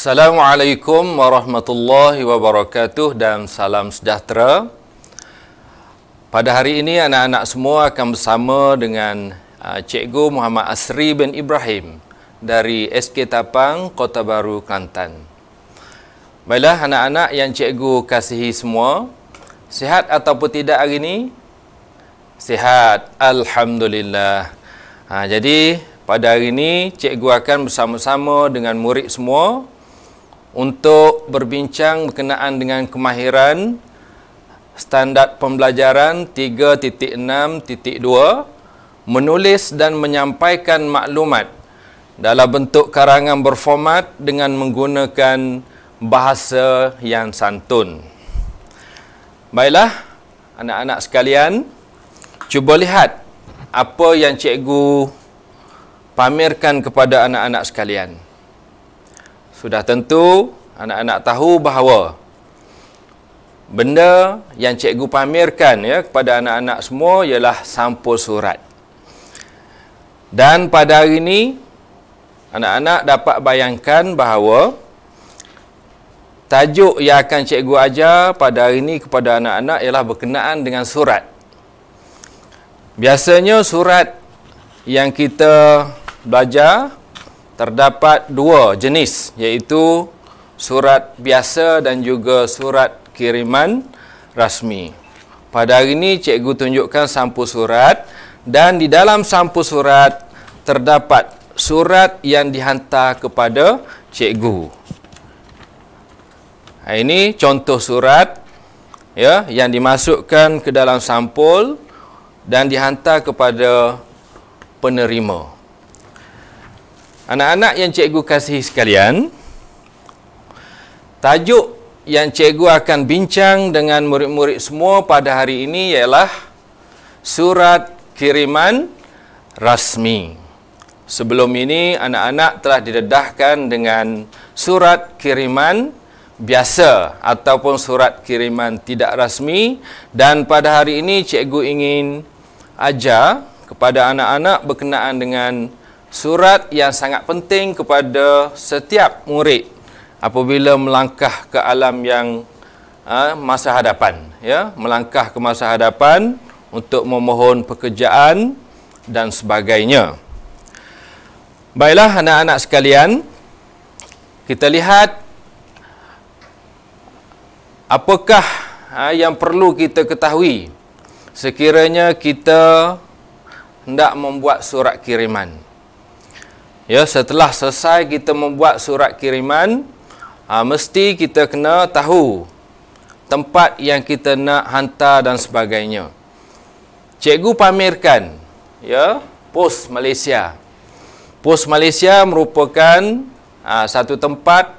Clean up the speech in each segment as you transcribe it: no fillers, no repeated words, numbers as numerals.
Assalamualaikum warahmatullahi wabarakatuh dan salam sejahtera. Pada hari ini anak-anak semua akan bersama dengan Cikgu Muhammad Asri bin Ibrahim dari SK Tapang, Kota Baru, Kelantan. Baiklah anak-anak yang cikgu kasihi semua, sihat ataupun tidak hari ini? Sihat, alhamdulillah. Jadi pada hari ini cikgu akan bersama-sama dengan murid semua untuk berbincang berkenaan dengan kemahiran standard pembelajaran 3.6.2 menulis dan menyampaikan maklumat dalam bentuk karangan berformat dengan menggunakan bahasa yang santun. Baiklah anak-anak sekalian, cuba lihat apa yang cikgu pamerkan kepada anak-anak sekalian. Sudah tentu anak-anak tahu bahawa benda yang cikgu pamerkan kepada anak-anak semua ialah sampul surat. Dan pada hari ini anak-anak dapat bayangkan bahawa tajuk yang akan cikgu ajar pada hari ini kepada anak-anak ialah berkenaan dengan surat. Biasanya surat yang kita belajar terdapat dua jenis, iaitu surat biasa dan juga surat kiriman rasmi. Pada hari ini cikgu tunjukkan sampul surat, dan di dalam sampul surat terdapat surat yang dihantar kepada cikgu. Ini contoh surat yang dimasukkan ke dalam sampul dan dihantar kepada penerima. Anak-anak yang cikgu kasihi sekalian, tajuk yang cikgu akan bincang dengan murid-murid semua pada hari ini ialah surat kiriman rasmi. Sebelum ini anak-anak telah didedahkan dengan surat kiriman biasa ataupun surat kiriman tidak rasmi, dan pada hari ini cikgu ingin ajar kepada anak-anak berkenaan dengan surat yang sangat penting kepada setiap murid apabila melangkah ke alam yang masa hadapan, melangkah ke masa hadapan untuk memohon pekerjaan dan sebagainya. Baiklah anak-anak sekalian, kita lihat apakah yang perlu kita ketahui sekiranya kita hendak membuat surat kiriman. Setelah selesai kita membuat surat kiriman, mesti kita kena tahu tempat yang kita nak hantar dan sebagainya. Cikgu pamerkan Pos Malaysia. Pos Malaysia merupakan satu tempat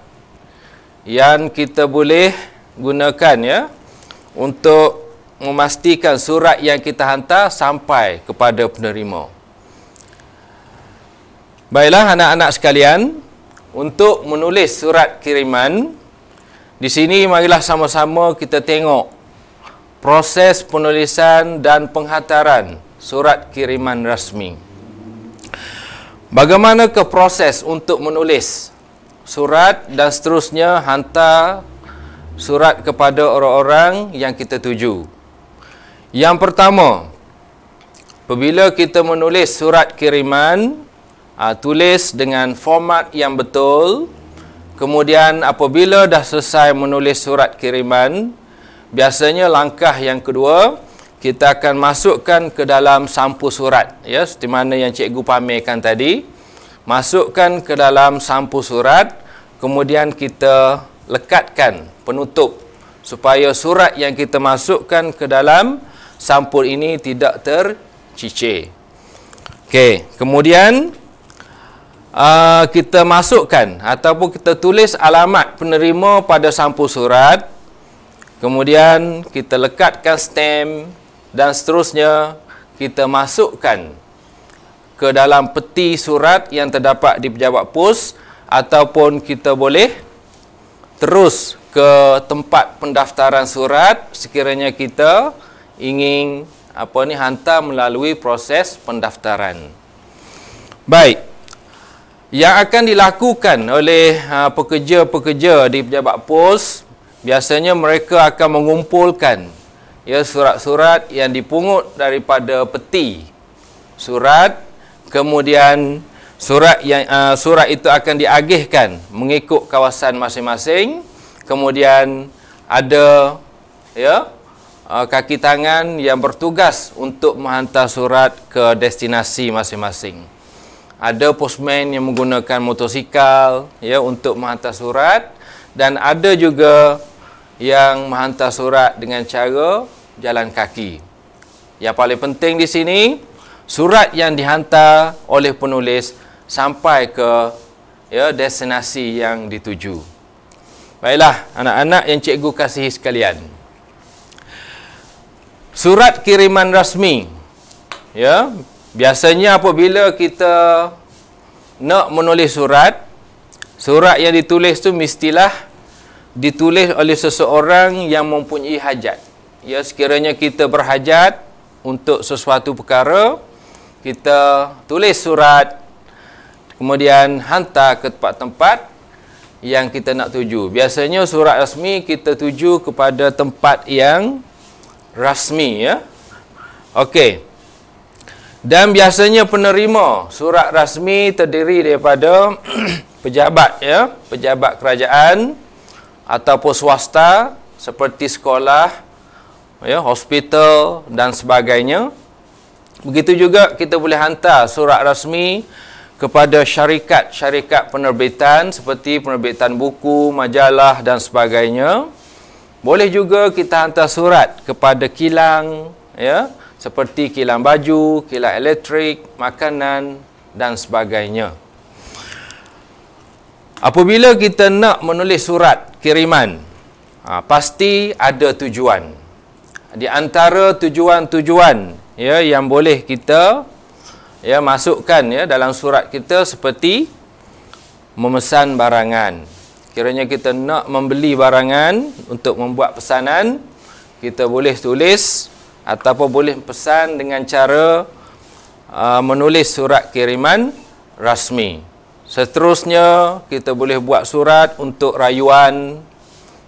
yang kita boleh gunakan untuk memastikan surat yang kita hantar sampai kepada penerima. Baiklah anak-anak sekalian, untuk menulis surat kiriman, di sini marilah sama-sama kita tengok proses penulisan dan penghantaran surat kiriman rasmi. Bagaimanakah proses untuk menulis surat dan seterusnya hantar surat kepada orang-orang yang kita tuju? Yang pertama, apabila kita menulis surat kiriman, tulis dengan format yang betul. Kemudian apabila dah selesai menulis surat kiriman, biasanya langkah yang kedua, kita akan masukkan ke dalam sampul surat, seperti mana yang cikgu pamerkan tadi. Masukkan ke dalam sampul surat, kemudian kita lekatkan penutup supaya surat yang kita masukkan ke dalam sampul ini tidak tercicir. Okey, kemudian kita masukkan ataupun kita tulis alamat penerima pada sampul surat. Kemudian kita lekatkan stem dan seterusnya kita masukkan ke dalam peti surat yang terdapat di pejabat pos, ataupun kita boleh terus ke tempat pendaftaran surat sekiranya kita ingin hantar melalui proses pendaftaran. Baik. Yang akan dilakukan oleh pekerja-pekerja di pejabat pos, biasanya mereka akan mengumpulkan surat-surat yang dipungut daripada peti surat, kemudian surat itu akan diagihkan mengikut kawasan masing-masing, kemudian ada kaki tangan yang bertugas untuk menghantar surat ke destinasi masing-masing. Ada postman yang menggunakan motosikal untuk menghantar surat, dan ada juga yang menghantar surat dengan cara jalan kaki. Yang paling penting di sini, surat yang dihantar oleh penulis sampai ke destinasi yang dituju. Baiklah, anak-anak yang cikgu kasihi sekalian. Surat kiriman rasmi. Biasanya apabila kita nak menulis surat yang ditulis tu mestilah ditulis oleh seseorang yang mempunyai hajat. Sekiranya kita berhajat untuk sesuatu perkara, kita tulis surat, kemudian hantar ke tempat-tempat yang kita nak tuju. Biasanya surat rasmi kita tuju kepada tempat yang rasmi, Okey. Dan biasanya penerima surat rasmi terdiri daripada pejabat, pejabat kerajaan ataupun swasta seperti sekolah, hospital dan sebagainya. Begitu juga kita boleh hantar surat rasmi kepada syarikat-syarikat penerbitan seperti penerbitan buku, majalah dan sebagainya. Boleh juga kita hantar surat kepada kilang, seperti kilang baju, kilang elektrik, makanan dan sebagainya. Apabila kita nak menulis surat kiriman, pasti ada tujuan. Di antara tujuan-tujuan yang boleh kita masukkan dalam surat kita seperti memesan barangan. Kiranya kita nak membeli barangan untuk membuat pesanan, kita boleh tulis ataupun boleh pesan dengan cara menulis surat kiriman rasmi. Seterusnya, kita boleh buat surat untuk rayuan,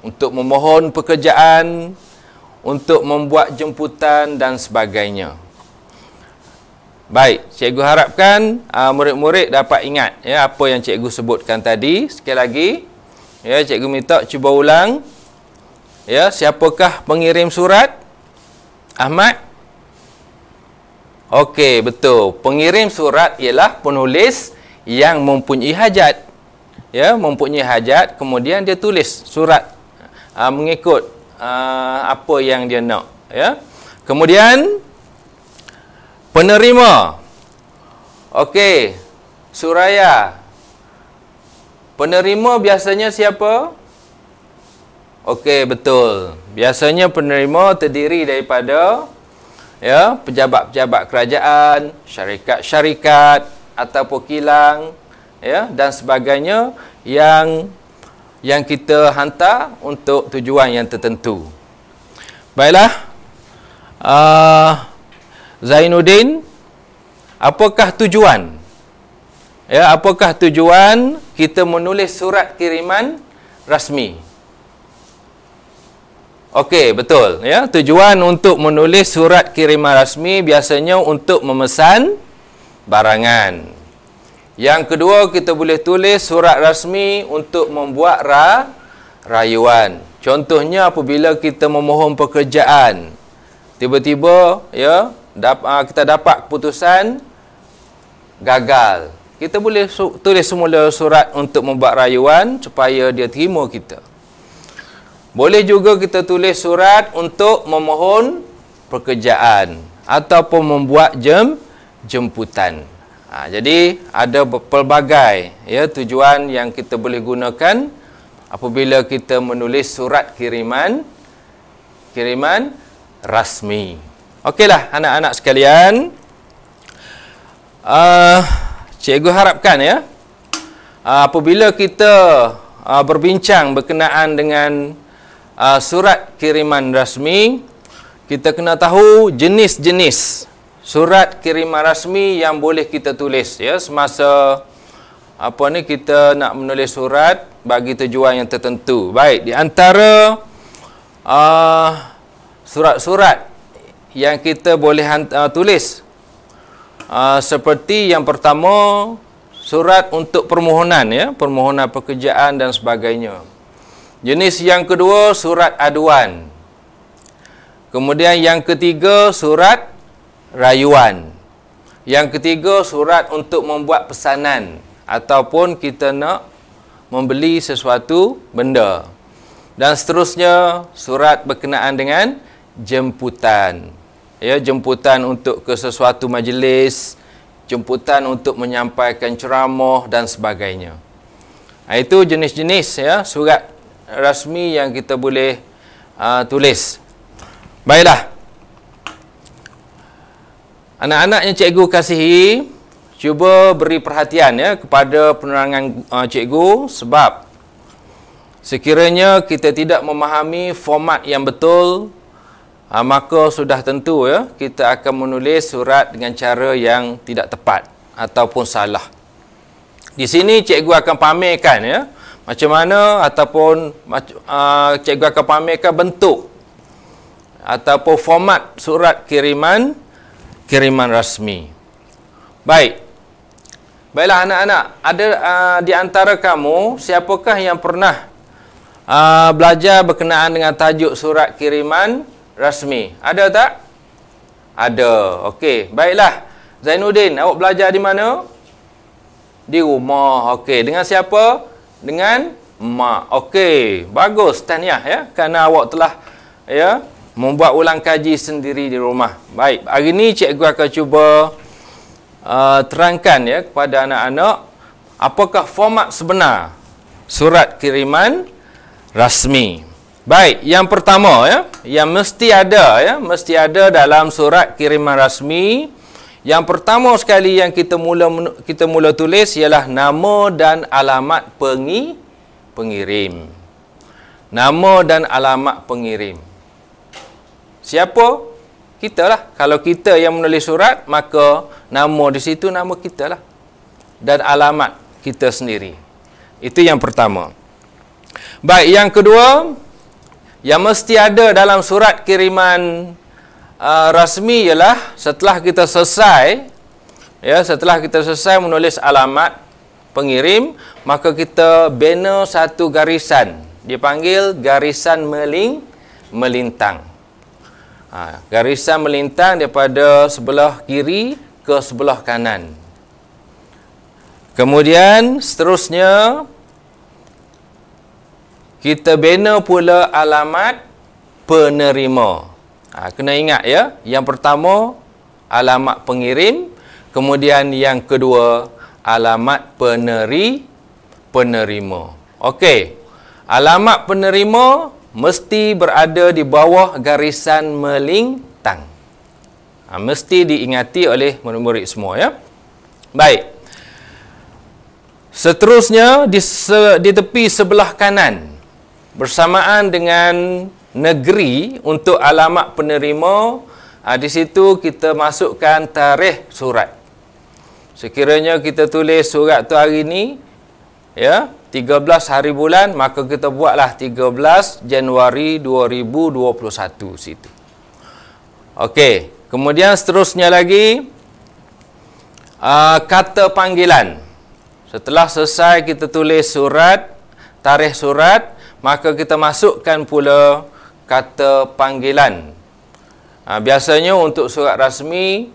untuk memohon pekerjaan, untuk membuat jemputan dan sebagainya. Baik, cikgu harapkan murid-murid dapat ingat apa yang cikgu sebutkan tadi. Sekali lagi, cikgu minta cuba ulang. Siapakah pengirim surat? Ahmad? Okey, betul. Pengirim surat ialah penulis yang mempunyai hajat. Mempunyai hajat, kemudian dia tulis surat mengikut apa yang dia nak. Kemudian penerima. Okey, suraya. Penerima biasanya siapa? Okey, betul. Biasanya penerima terdiri daripada pejabat-pejabat kerajaan, syarikat-syarikat ataupun kilang dan sebagainya yang kita hantar untuk tujuan yang tertentu. Baiklah, Zainuddin, apakah tujuan? Apakah tujuan kita menulis surat kiriman rasmi? Okey, betul. Tujuan untuk menulis surat kiriman rasmi biasanya untuk memesan barangan. Yang kedua, kita boleh tulis surat rasmi untuk membuat rayuan. Contohnya apabila kita memohon pekerjaan, tiba-tiba kita dapat keputusan gagal. Kita boleh tulis semula surat untuk membuat rayuan supaya dia terima kita. Boleh juga kita tulis surat untuk memohon pekerjaan ataupun membuat jemputan. Jadi ada pelbagai tujuan yang kita boleh gunakan apabila kita menulis surat kiriman rasmi. Okeylah anak-anak sekalian, cikgu harapkan apabila kita berbincang berkenaan dengan surat kiriman rasmi, kita kena tahu jenis-jenis surat kiriman rasmi yang boleh kita tulis semasa kita nak menulis surat bagi tujuan yang tertentu. Baik, di antara surat-surat yang kita boleh tulis seperti yang pertama, surat untuk permohonan, ya, permohonan pekerjaan dan sebagainya. Jenis yang kedua, surat aduan. Kemudian yang ketiga, surat rayuan. Yang ketiga, surat untuk membuat pesanan ataupun kita nak membeli sesuatu benda. Dan seterusnya, surat berkenaan dengan jemputan. Ya, jemputan untuk ke sesuatu majlis, jemputan untuk menyampaikan ceramah dan sebagainya. Itu jenis-jenis, ya, surat rasmi yang kita boleh tulis. Baiklah. Anak-anak yang cikgu kasihi, cuba beri perhatian, ya, kepada penerangan cikgu, sebab sekiranya kita tidak memahami format yang betul, maka sudah tentu, ya, kita akan menulis surat dengan cara yang tidak tepat ataupun salah. Di sini cikgu akan pamerkan, ya, macam mana ataupun cikgu akan pamerkan bentuk ataupun format surat kiriman rasmi. Baiklah anak-anak, ada di antara kamu siapakah yang pernah belajar berkenaan dengan tajuk surat kiriman rasmi? Ada tak? Ada. Okey, baiklah. Zainuddin, awak belajar di mana? Di rumah. Okey, dengan siapa? Dengan mak. Okey, bagus, tahniah, ya, kerana awak telah, ya, membuat ulang kaji sendiri di rumah. Baik, hari ini cikgu akan cuba terangkan, ya, kepada anak-anak apakah format sebenar surat kiriman rasmi. Baik, yang pertama, ya, yang mesti ada, ya, mesti ada dalam surat kiriman rasmi. Yang pertama sekali yang kita mula tulis ialah nama dan alamat pengirim. Nama dan alamat pengirim. Siapa? Kita lah. Kalau kita yang menulis surat, maka nama di situ nama kita lah. Dan alamat kita sendiri. Itu yang pertama. Baik, yang kedua, yang mesti ada dalam surat kiriman rasmi ialah setelah kita selesai, ya, setelah kita selesai menulis alamat pengirim, maka kita bina satu garisan. Dipanggil garisan melintang. Garisan melintang daripada sebelah kiri ke sebelah kanan. Kemudian seterusnya kita bina pula alamat penerima. Kena ingat, ya, yang pertama alamat pengirim, kemudian yang kedua alamat penerima. Okey. Alamat penerima mesti berada di bawah garisan melintang. Mesti diingati oleh murid-murid semua, ya. Baik. Seterusnya di tepi sebelah kanan bersamaan dengan negeri untuk alamat penerima, di situ kita masukkan tarikh surat. Sekiranya kita tulis surat tu hari ni, ya, 13 hari bulan, maka kita buatlah 13 Januari 2021 situ. Okey, kemudian seterusnya lagi kata panggilan. Setelah selesai kita tulis surat, tarikh surat, maka kita masukkan pula kata panggilan. Biasanya untuk surat rasmi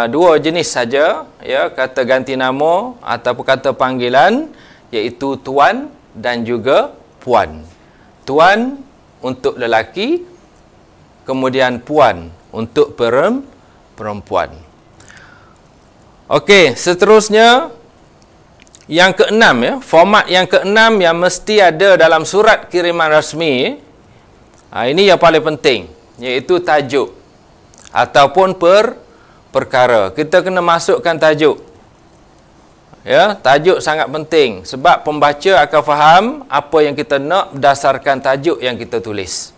dua jenis saja, ya, kata ganti nama ataupun kata panggilan, iaitu tuan dan juga puan. Tuan untuk lelaki, kemudian puan untuk perempuan. Okey, seterusnya yang keenam, ya, format yang keenam yang mesti ada dalam surat kiriman rasmi, ini yang paling penting, iaitu tajuk ataupun perkara. Kita kena masukkan tajuk. Ya, tajuk sangat penting sebab pembaca akan faham apa yang kita nak berdasarkan tajuk yang kita tulis.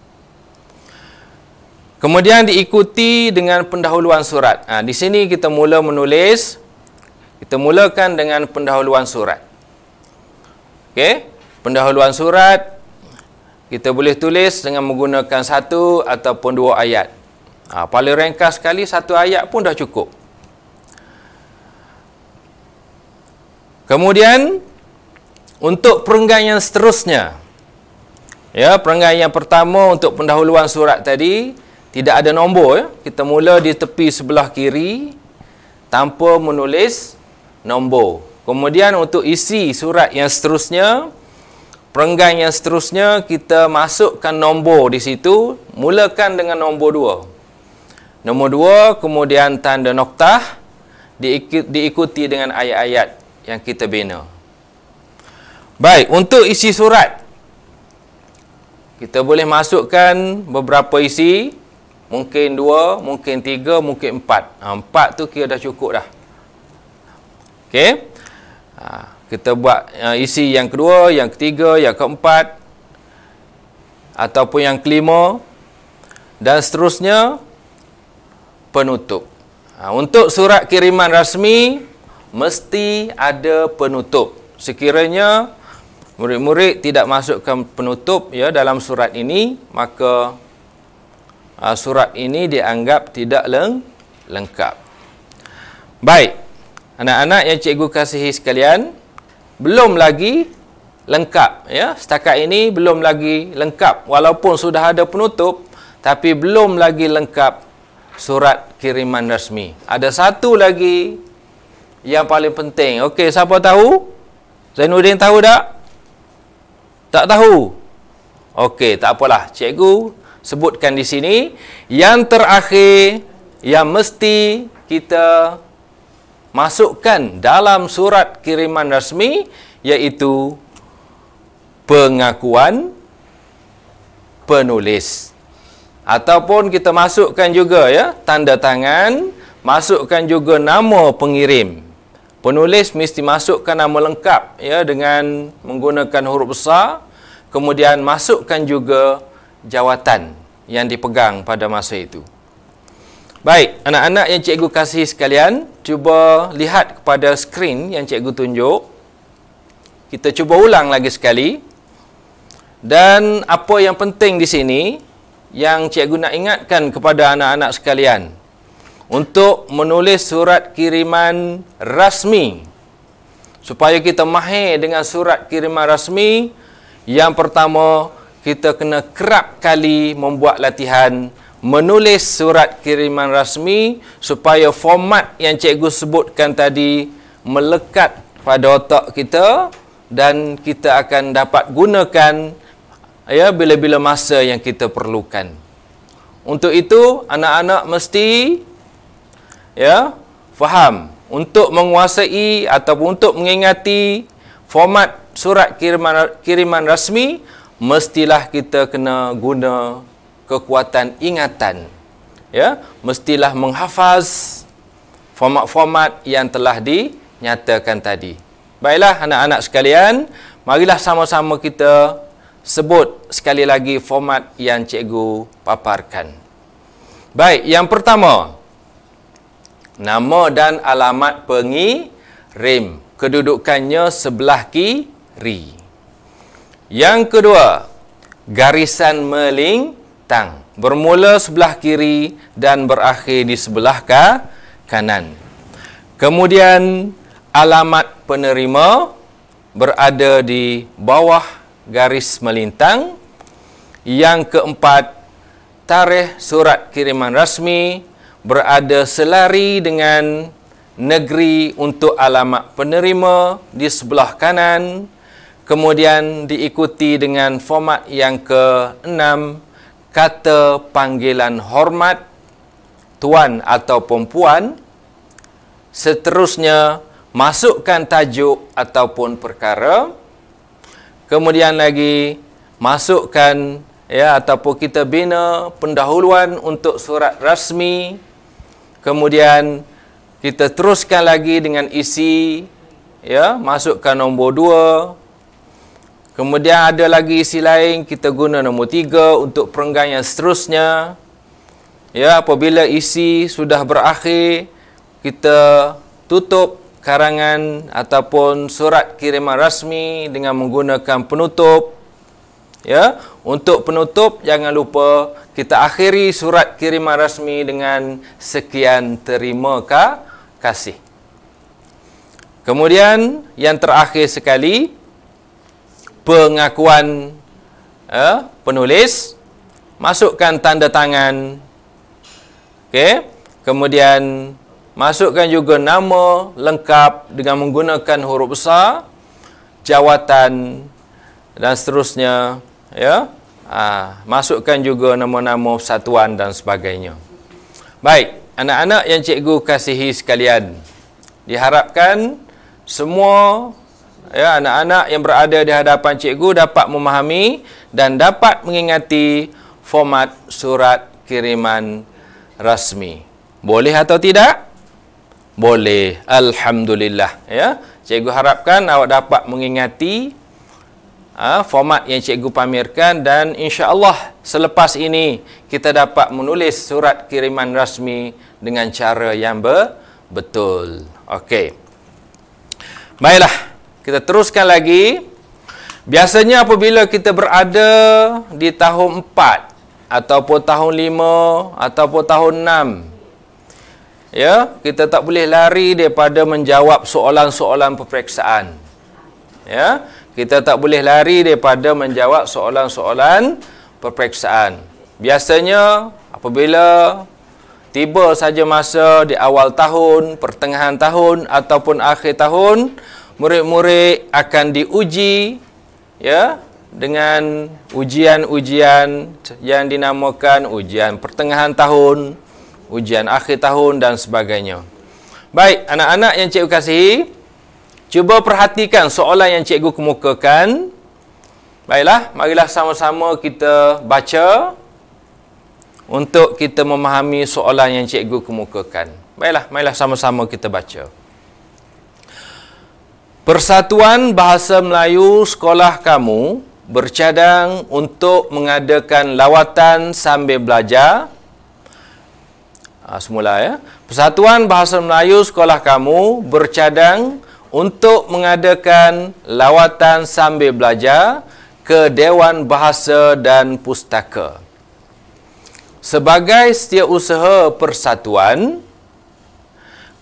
Kemudian diikuti dengan pendahuluan surat. Di sini kita mula menulis, Kita mulakan dengan pendahuluan surat. Okey, pendahuluan surat kita boleh tulis dengan menggunakan satu ataupun dua ayat. Paling ringkas sekali satu ayat pun dah cukup. Kemudian untuk perenggan yang seterusnya, ya, perenggan yang pertama untuk pendahuluan surat tadi tidak ada nombor, ya. Kita mula di tepi sebelah kiri tanpa menulis nombor. Kemudian untuk isi surat yang seterusnya, perenggan yang seterusnya, kita masukkan nombor di situ, mulakan dengan nombor 2. Nombor 2, kemudian tanda noktah, diikuti dengan ayat-ayat yang kita bina. Baik, untuk isi surat, kita boleh masukkan beberapa isi, mungkin 2, mungkin 3, mungkin 4. 4 tu kira dah cukup dah. Okey. Kita buat isi yang kedua, yang ketiga, yang keempat ataupun yang kelima dan seterusnya penutup. Untuk surat kiriman rasmi mesti ada penutup. Sekiranya murid-murid tidak masukkan penutup, ya, dalam surat ini, maka surat ini dianggap tidak lengkap. Baik, anak-anak yang cikgu kasihi sekalian, belum lagi lengkap, ya. Setakat ini belum lagi lengkap. Walaupun sudah ada penutup, tapi belum lagi lengkap surat kiriman rasmi. Ada satu lagi yang paling penting. Okey, siapa tahu? Zainuddin tahu tak? Tak tahu? Okey, tak apalah. Cikgu sebutkan di sini. Yang terakhir yang mesti kita masukkan dalam surat kiriman rasmi iaitu pengakuan penulis. Ataupun kita masukkan juga, ya, tanda tangan, masukkan juga nama pengirim. Penulis mesti masukkan nama lengkap, ya, dengan menggunakan huruf besar. Kemudian masukkan juga jawatan yang dipegang pada masa itu. Baik, anak-anak yang cikgu kasihi sekalian, cuba lihat kepada skrin yang cikgu tunjuk. Kita cuba ulang lagi sekali. Dan apa yang penting di sini, yang cikgu nak ingatkan kepada anak-anak sekalian, untuk menulis surat kiriman rasmi, supaya kita mahir dengan surat kiriman rasmi, yang pertama, kita kena kerap kali membuat latihan menulis surat kiriman rasmi supaya format yang cikgu sebutkan tadi melekat pada otak kita dan kita akan dapat gunakan, ya, bila-bila masa yang kita perlukan. Untuk itu anak-anak mesti, ya, faham untuk menguasai ataupun untuk mengingati format surat kiriman rasmi, mestilah kita kena guna kekuatan ingatan, ya, mestilah menghafaz format-format yang telah dinyatakan tadi. Baiklah anak-anak sekalian, marilah sama-sama kita sebut sekali lagi format yang cikgu paparkan. Baik, yang pertama, nama dan alamat pengirim, kedudukannya sebelah kiri. Yang kedua, garisan melintang, bermula sebelah kiri dan berakhir di sebelah kanan. Kemudian alamat penerima berada di bawah garis melintang. Yang keempat, tarikh surat kiriman rasmi berada selari dengan negeri untuk alamat penerima di sebelah kanan. Kemudian diikuti dengan format yang ke-6, kata panggilan hormat, tuan ataupun puan. Seterusnya, masukkan tajuk ataupun perkara. Kemudian lagi, masukkan, ya, ataupun kita bina pendahuluan untuk surat rasmi. Kemudian, kita teruskan lagi dengan isi, ya, masukkan nombor 2. Kemudian ada lagi isi lain, kita guna nombor 3 untuk perenggan yang seterusnya. Ya, apabila isi sudah berakhir, kita tutup karangan ataupun surat kiriman rasmi dengan menggunakan penutup. Ya, untuk penutup jangan lupa kita akhiri surat kiriman rasmi dengan sekian terima kasih. Kemudian yang terakhir sekali, pengakuan penulis, masukkan tanda tangan. Okey, kemudian masukkan juga nama lengkap dengan menggunakan huruf besar, jawatan dan seterusnya, ya. Masukkan juga nama-nama persatuan dan sebagainya. Baik, anak-anak yang cikgu kasihi sekalian, diharapkan semua anak-anak yang berada di hadapan cikgu dapat memahami dan dapat mengingati format surat kiriman rasmi. Boleh atau tidak? Boleh. Alhamdulillah. Ya, cikgu harapkan awak dapat mengingati format yang cikgu pamerkan, dan insya-Allah selepas ini kita dapat menulis surat kiriman rasmi dengan cara yang betul. Okey. Baiklah, kita teruskan lagi. Biasanya apabila kita berada di tahun 4 ataupun tahun 5 ataupun tahun 6, ya, kita tak boleh lari daripada menjawab soalan-soalan peperiksaan. Ya, kita tak boleh lari daripada menjawab soalan-soalan peperiksaan. Biasanya apabila tiba saja masa di awal tahun, pertengahan tahun ataupun akhir tahun, murid-murid akan diuji, ya, dengan ujian-ujian yang dinamakan ujian pertengahan tahun, ujian akhir tahun dan sebagainya. Baik, anak-anak yang cikgu kasihi, cuba perhatikan soalan yang cikgu kemukakan. Baiklah, marilah sama-sama kita baca untuk kita memahami soalan yang cikgu kemukakan. Baiklah, marilah sama-sama kita baca. Persatuan Bahasa Melayu sekolah kamu bercadang untuk mengadakan lawatan sambil belajar. Semula, ya. Persatuan Bahasa Melayu sekolah kamu bercadang untuk mengadakan lawatan sambil belajar ke Dewan Bahasa dan Pustaka. Sebagai setiausaha persatuan,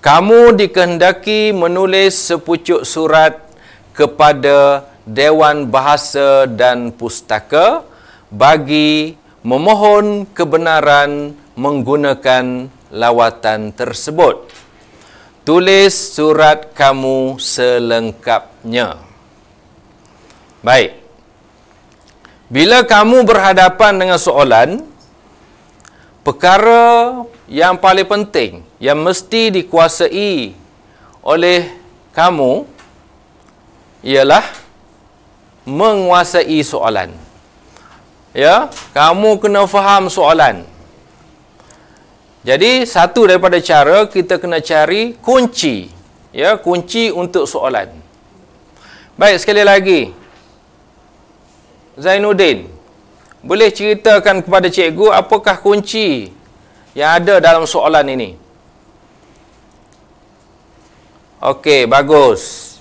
kamu dikehendaki menulis sepucuk surat kepada Dewan Bahasa dan Pustaka bagi memohon kebenaran menggunakan lawatan tersebut. Tulis surat kamu selengkapnya. Baik. Bila kamu berhadapan dengan soalan, perkara yang paling penting yang mesti dikuasai oleh kamu ialah menguasai soalan. Ya, kamu kena faham soalan. Jadi satu daripada cara kita kena cari kunci, ya, kunci untuk soalan. Baik, sekali lagi, Zainuddin, boleh ceritakan kepada cikgu apakah kunci yang ada dalam soalan ini? Okey, bagus.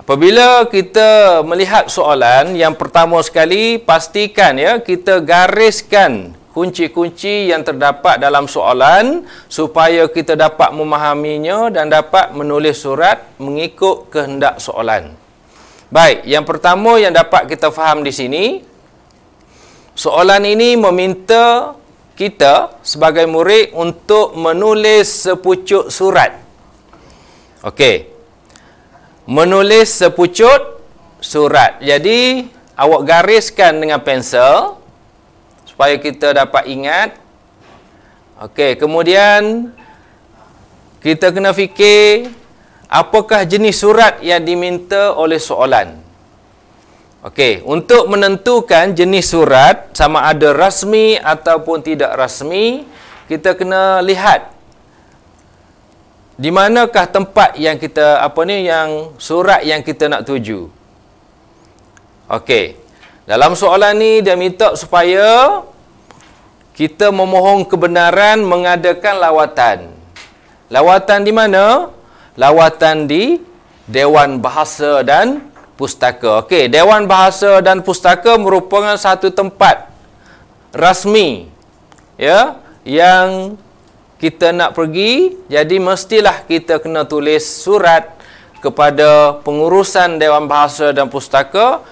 Apabila kita melihat soalan, yang pertama sekali pastikan, ya, kita gariskan kunci-kunci yang terdapat dalam soalan supaya kita dapat memahaminya dan dapat menulis surat mengikut kehendak soalan. Baik, yang pertama yang dapat kita faham di sini, soalan ini meminta kita sebagai murid untuk menulis sepucuk surat. Okey. Menulis sepucuk surat. Jadi, awak gariskan dengan pensel supaya kita dapat ingat. Okey, kemudian kita kena fikir apakah jenis surat yang diminta oleh soalan. Okey, untuk menentukan jenis surat sama ada rasmi ataupun tidak rasmi, kita kena lihat di manakah tempat yang kita yang surat yang kita nak tuju. Okey. Dalam soalan ni dia minta supaya kita memohon kebenaran mengadakan lawatan. Lawatan di mana? Lawatan di Dewan Bahasa dan Pustaka. Okey, Dewan Bahasa dan Pustaka merupakan satu tempat rasmi, ya, yang kita nak pergi. Jadi mestilah kita kena tulis surat kepada pengurusan Dewan Bahasa dan Pustaka.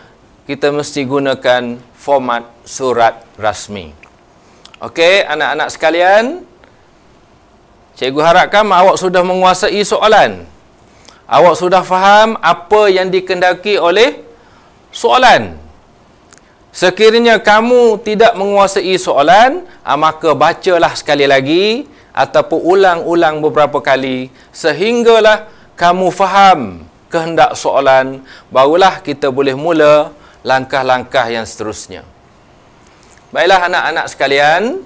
Kita mesti gunakan format surat rasmi. Okey, anak-anak sekalian, cikgu harapkan awak sudah menguasai soalan. Awak sudah faham apa yang dikehendaki oleh soalan. Sekiranya kamu tidak menguasai soalan, maka bacalah sekali lagi ataupun ulang-ulang beberapa kali sehinggalah kamu faham kehendak soalan, barulah kita boleh mula langkah-langkah yang seterusnya. Baiklah anak-anak sekalian,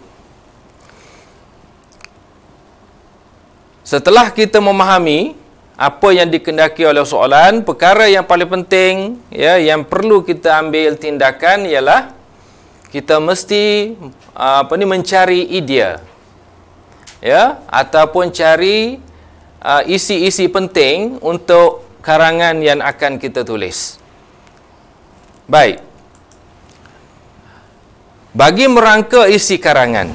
setelah kita memahami apa yang dikehendaki oleh soalan, perkara yang paling penting, ya, yang perlu kita ambil tindakan ialah kita mesti mencari idea, ya, ataupun cari isi-isi penting untuk karangan yang akan kita tulis. Baik. Bagi merangka isi karangan,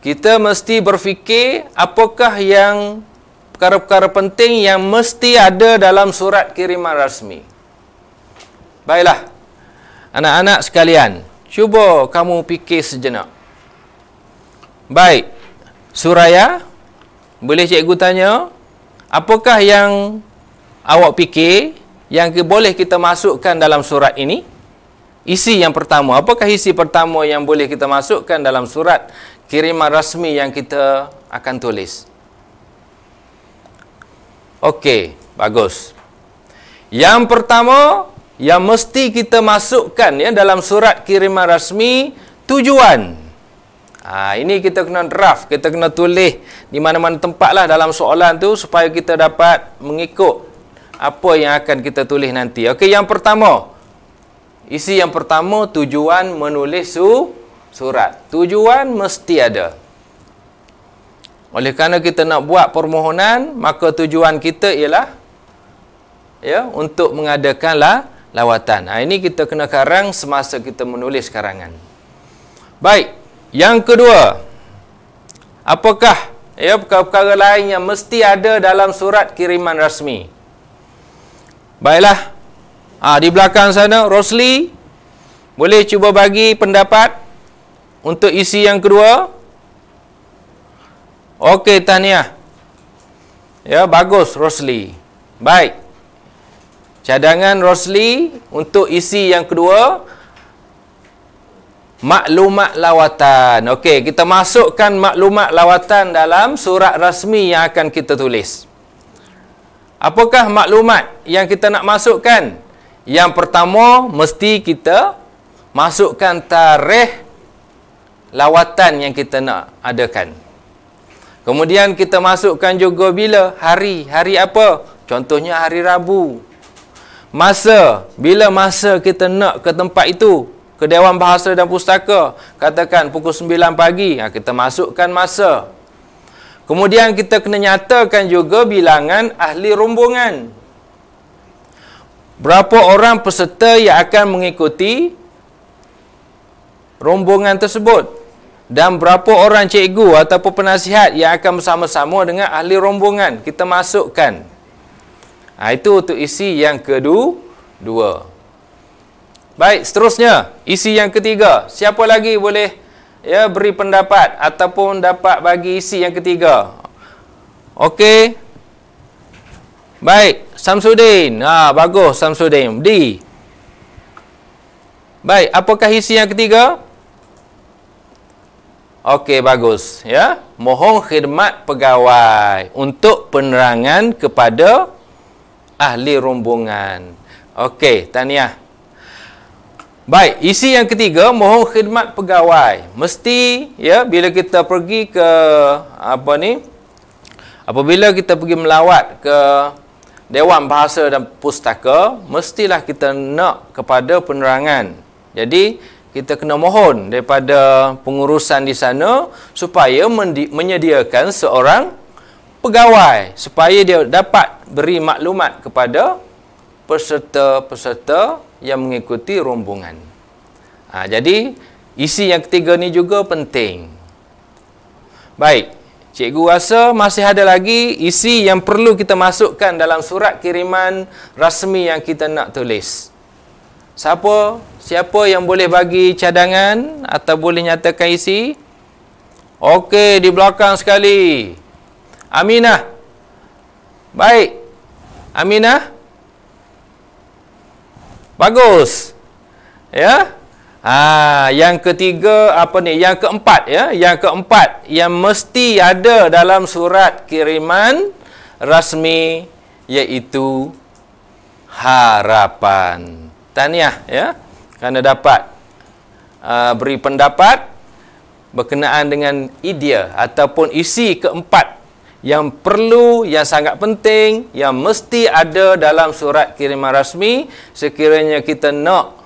kita mesti berfikir apakah yang perkara-perkara penting yang mesti ada dalam surat kiriman rasmi. Baiklah, anak-anak sekalian, cuba kamu fikir sejenak. Baik, Suraya, boleh cikgu tanya, apakah yang awak fikir yang boleh kita masukkan dalam surat ini? Isi yang pertama, apakah isi pertama yang boleh kita masukkan dalam surat kiriman rasmi yang kita akan tulis? Okey, bagus. Yang pertama yang mesti kita masukkan, ya, dalam surat kiriman rasmi, tujuan. Ini kita kena draft, kita kena tulis di mana-mana tempatlah dalam soalan tu supaya kita dapat mengikut apa yang akan kita tulis nanti. Okey, yang pertama, isi yang pertama, tujuan menulis surat. Tujuan mesti ada. Oleh kerana kita nak buat permohonan, maka tujuan kita ialah, ya, untuk mengadakan lawatan. Ini kita kena karang semasa kita menulis karangan. Baik, yang kedua, apakah, ya, perkara-perkara lain yang mesti ada dalam surat kiriman rasmi? Baiklah, di belakang sana, Rosli, boleh cuba bagi pendapat untuk isi yang kedua? Okey, tahniah. Ya, bagus Rosli. Baik. Cadangan Rosli untuk isi yang kedua, maklumat lawatan. Okey, kita masukkan maklumat lawatan dalam surat rasmi yang akan kita tulis. Apakah maklumat yang kita nak masukkan? Yang pertama, mesti kita masukkan tarikh lawatan yang kita nak adakan. Kemudian kita masukkan juga bila, hari apa? Contohnya hari Rabu. Masa, bila masa kita nak ke tempat itu, ke Dewan Bahasa dan Pustaka, katakan pukul 9 pagi, kita masukkan masa. Kemudian kita kena nyatakan juga bilangan ahli rombongan. Berapa orang peserta yang akan mengikuti rombongan tersebut, dan berapa orang cikgu ataupun penasihat yang akan bersama-sama dengan ahli rombongan, kita masukkan. Itu untuk isi yang kedua. Baik, seterusnya, isi yang ketiga. Siapa lagi boleh, ya, beri pendapat ataupun dapat bagi isi yang ketiga? Okey. Baik, Samsudin. Bagus Samsudin. D. Baik, apakah isi yang ketiga? Okey, bagus, ya. Mohon khidmat pegawai untuk penerangan kepada ahli rombongan. Okey, tahniah. Baik, isi yang ketiga, mohon khidmat pegawai. Mesti, ya, bila kita pergi ke apabila kita pergi melawat ke Dewan Bahasa dan Pustaka, mestilah kita nak kepada penerangan. Jadi kita kena mohon daripada pengurusan di sana supaya menyediakan seorang pegawai supaya dia dapat beri maklumat kepada peserta-peserta yang mengikuti rombongan. Jadi isi yang ketiga ni juga penting. Baik, cikgu rasa masih ada lagi isi yang perlu kita masukkan dalam surat kiriman rasmi yang kita nak tulis. Siapa yang boleh bagi cadangan atau boleh nyatakan isi? Okey, di belakang sekali. Aminah. Baik. Aminah. Bagus. Ya. Yang ketiga apa ni? Yang keempat ya. Yang keempat yang mesti ada dalam surat kiriman rasmi iaitu harapan. Tahniah ya, kerana dapat beri pendapat berkenaan dengan idea ataupun isi keempat yang perlu, yang sangat penting, yang mesti ada dalam surat kiriman rasmi sekiranya kita nak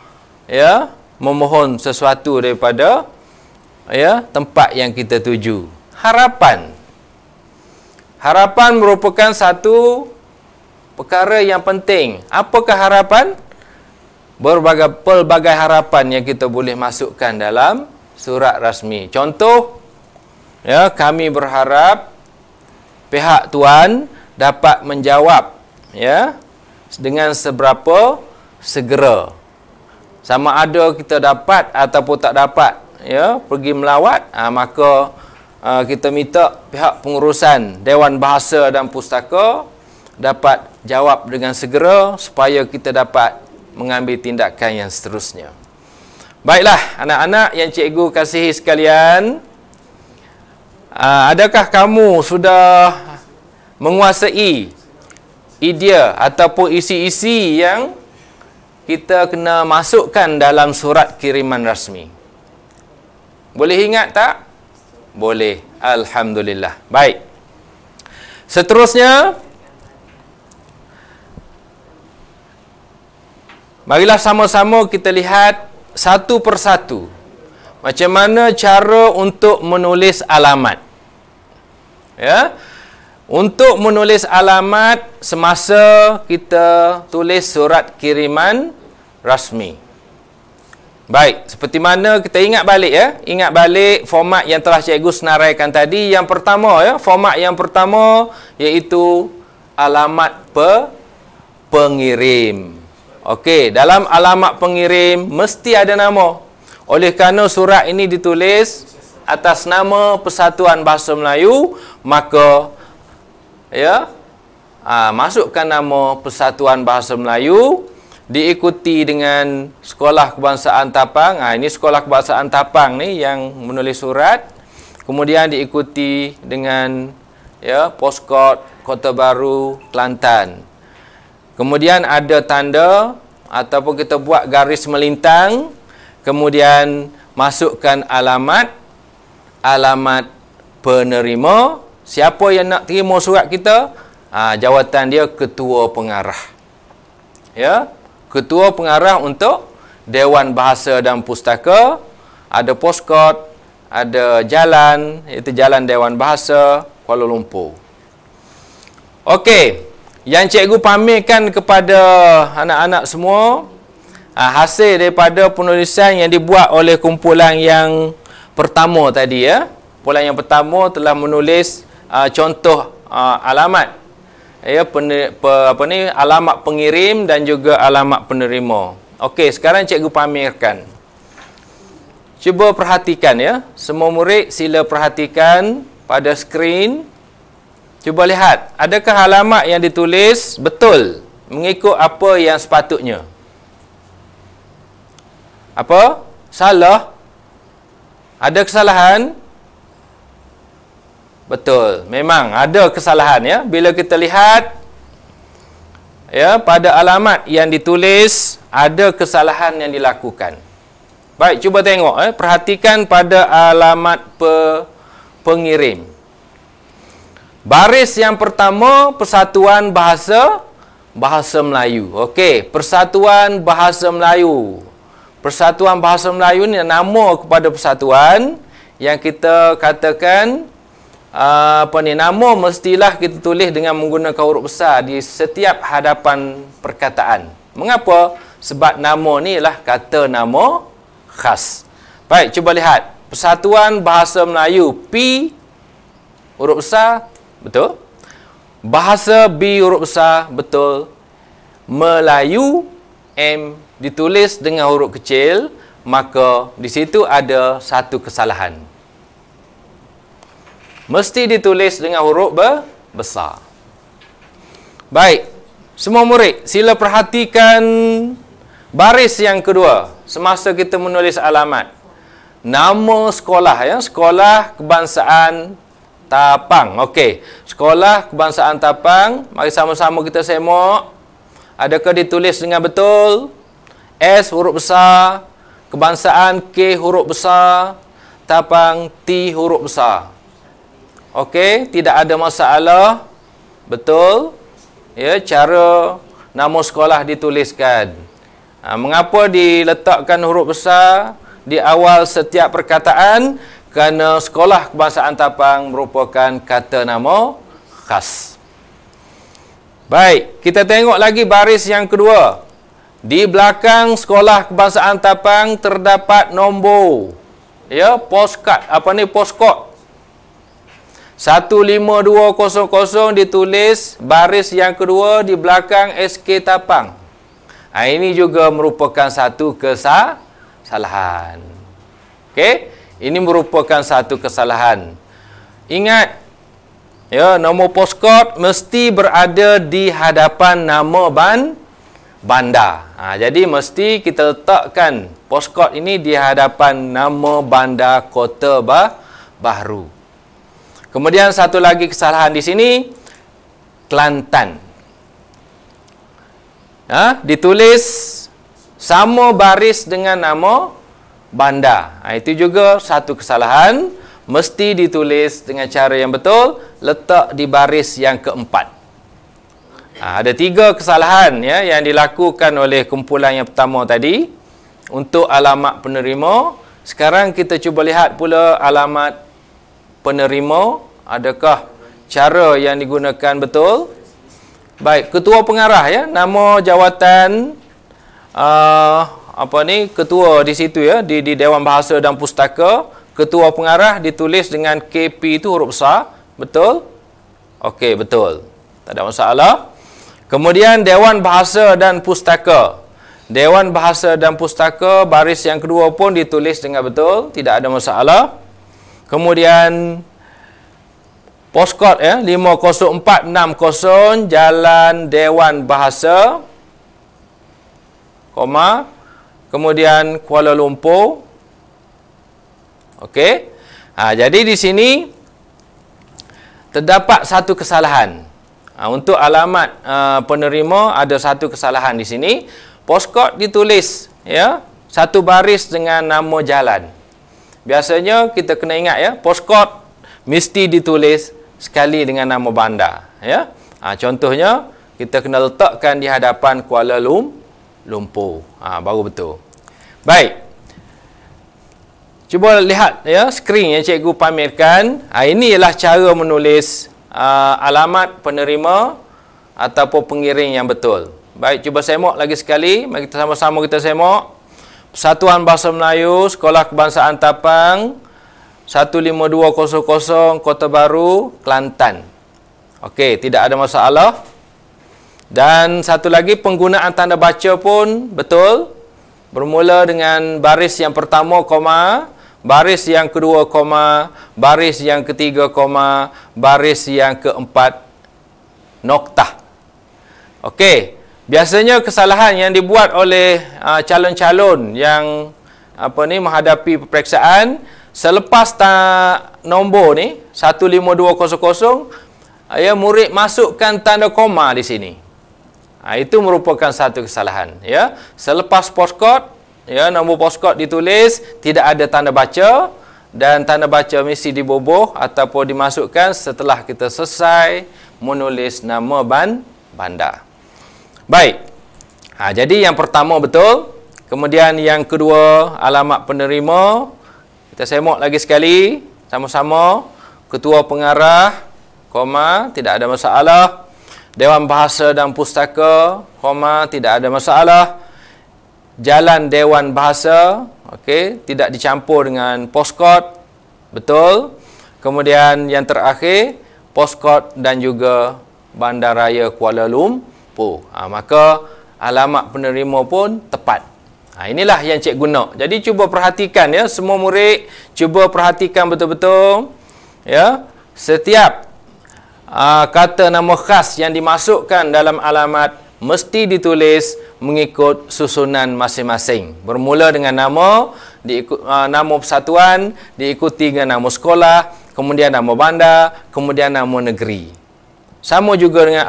ya memohon sesuatu daripada ya tempat yang kita tuju. Harapan. Harapan merupakan satu perkara yang penting. Apakah harapan? Pelbagai harapan yang kita boleh masukkan dalam surat rasmi. Contoh, ya, kami berharap pihak tuan dapat menjawab ya dengan seberapa segera. Sama ada kita dapat ataupun tak dapat ya pergi melawat, maka kita minta pihak pengurusan Dewan Bahasa dan Pustaka dapat jawab dengan segera supaya kita dapat mengambil tindakan yang seterusnya. Baiklah, anak-anak yang cikgu kasihi sekalian, adakah kamu sudah menguasai idea ataupun isi-isi yang kita kena masukkan dalam surat kiriman rasmi? Boleh ingat tak? Boleh. Alhamdulillah. Baik. Seterusnya, marilah sama-sama kita lihat satu persatu macam mana cara untuk menulis alamat. Ya. Untuk menulis alamat semasa kita tulis surat kiriman rasmi. Baik, seperti mana kita ingat balik ya. Ingat balik format yang telah cikgu senaraikan tadi. Yang pertama ya, format yang pertama iaitu alamat pengirim. Okey, dalam alamat pengirim mesti ada nama. Oleh kerana surat ini ditulis atas nama Persatuan Bahasa Melayu, maka ya, masukkan nama Persatuan Bahasa Melayu, diikuti dengan Sekolah Kebangsaan Tapang. Ini Sekolah Kebangsaan Tapang ni yang menulis surat. Kemudian diikuti dengan ya Poskod Kota Baru, Kelantan. Kemudian ada tanda ataupun kita buat garis melintang. Kemudian masukkan alamat penerima. Siapa yang nak terima surat kita? Jawatan dia ketua pengarah. Ya, ketua pengarah untuk Dewan Bahasa dan Pustaka. Ada poskod, ada jalan, iaitu Jalan Dewan Bahasa Kuala Lumpur. Okey. Yang cikgu pamerkan kepada anak-anak semua hasil daripada penulisan yang dibuat oleh kumpulan yang pertama tadi ya. Kumpulan yang pertama telah menulis contoh alamat ya alamat pengirim dan juga alamat penerima. Okey, sekarang cikgu pamerkan. Cuba perhatikan ya. Semua murid sila perhatikan pada skrin. Cuba lihat, adakah alamat yang ditulis betul mengikut apa yang sepatutnya? Apa? Salah? Ada kesalahan? Betul, memang ada kesalahan ya. Bila kita lihat ya pada alamat yang ditulis ada kesalahan yang dilakukan. Baik, cuba tengok perhatikan pada alamat pengirim. Baris yang pertama Persatuan Bahasa Melayu. Okey, Persatuan Bahasa Melayu. Persatuan Bahasa Melayu ni nama kepada persatuan yang kita katakan nama mestilah kita tulis dengan menggunakan huruf besar di setiap hadapan perkataan. Mengapa? Sebab nama ni ialah kata nama khas. Baik, cuba lihat. Persatuan Bahasa Melayu P huruf besar, betul? Bahasa B huruf besar, betul? Melayu M ditulis dengan huruf kecil, maka di situ ada satu kesalahan. Mesti ditulis dengan huruf besar. Baik, semua murid sila perhatikan baris yang kedua semasa kita menulis alamat. Nama sekolah, ya, Sekolah Kebangsaan Tapang. Okey, Sekolah Kebangsaan Tapang. Mari sama-sama kita semak. Adakah ditulis dengan betul? S huruf besar, Kebangsaan K huruf besar, Tapang T huruf besar. Okey, tidak ada masalah. Betul? Ya, cara nama sekolah dituliskan. Mengapa diletakkan huruf besar di awal setiap perkataan? Kerana Sekolah Kebangsaan Tapang merupakan kata nama khas. Baik, kita tengok lagi baris yang kedua. Di belakang Sekolah Kebangsaan Tapang terdapat nombor. Ya, postcard. Postcode. 15200 ditulis baris yang kedua di belakang SK Tapang. Ini juga merupakan satu kesalahan. Okey, ini merupakan satu kesalahan. Ingat, ya, nombor postcode mesti berada di hadapan nama bandar. Jadi mesti kita letakkan postcode ini di hadapan nama bandar Kota Bahru. Kemudian satu lagi kesalahan di sini, Kelantan. Ditulis sama baris dengan nama bandar. Itu juga satu kesalahan. Mesti ditulis dengan cara yang betul, letak di baris yang keempat. Ada 3 kesalahan, ya, yang dilakukan oleh kumpulan yang pertama tadi untuk alamat penerima. Sekarang kita cuba lihat pula alamat penerima. Adakah cara yang digunakan betul? Baik, ketua pengarah, ya, nama jawatan ketua di situ, ya, di Dewan Bahasa dan Pustaka. Ketua pengarah ditulis dengan KP itu huruf besar, betul? Okey, betul. Tak ada masalah. Kemudian Dewan Bahasa dan Pustaka. Dewan Bahasa dan Pustaka baris yang kedua pun ditulis dengan betul, tidak ada masalah. Kemudian postcode, ya, 50460 Jalan Dewan Bahasa, kemudian Kuala Lumpur. Okey. Jadi di sini terdapat satu kesalahan. Untuk alamat penerima ada satu kesalahan di sini. Postcode ditulis, ya, satu baris dengan nama jalan. Biasanya kita kena ingat, ya, postcode mesti ditulis sekali dengan nama bandar, ya. Contohnya kita kena letakkan di hadapan Kuala Lumpur. Baru betul. Baik. Cuba lihat, ya, skrin yang cikgu pamerkan. Ini ialah cara menulis alamat penerima ataupun pengiring yang betul. Baik, cuba semak lagi sekali. Mari kita sama-sama kita semak. Persatuan Bahasa Melayu Sekolah Kebangsaan Tapang 15200 Kota Baru, Kelantan. Okey, tidak ada masalah. Dan satu lagi, penggunaan tanda baca pun betul. Bermula dengan baris yang pertama, koma, baris yang kedua, koma, baris yang ketiga, koma, baris yang keempat, noktah. Okey, biasanya kesalahan yang dibuat oleh calon-calon yang menghadapi peperiksaan, selepas nombor ni 15200, ya, murid masukkan tanda koma di sini. Itu merupakan satu kesalahan, ya. Selepas postcode, ya, nombor postcode ditulis, tidak ada tanda baca, dan tanda baca mesti dibubuh ataupun dimasukkan setelah kita selesai menulis nama bandar. Baik. Jadi yang pertama betul, Kemudian yang kedua, alamat penerima. Kita semak lagi sekali sama-sama. Ketua pengarah, koma, tidak ada masalah. Dewan Bahasa dan Pustaka, koma, tidak ada masalah. Jalan Dewan Bahasa, okey, tidak dicampur dengan postcode. Betul. Kemudian yang terakhir, postcode dan juga Bandaraya Kuala Lumpur. Maka alamat penerima pun tepat. Inilah yang cikgu guna. Jadi cuba perhatikan ya, semua murid cuba perhatikan betul-betul ya. Setiap kata nama khas yang dimasukkan dalam alamat mesti ditulis mengikut susunan masing-masing. Bermula dengan nama, nama persatuan, diikuti dengan nama sekolah, kemudian nama bandar, kemudian nama negeri. Sama juga dengan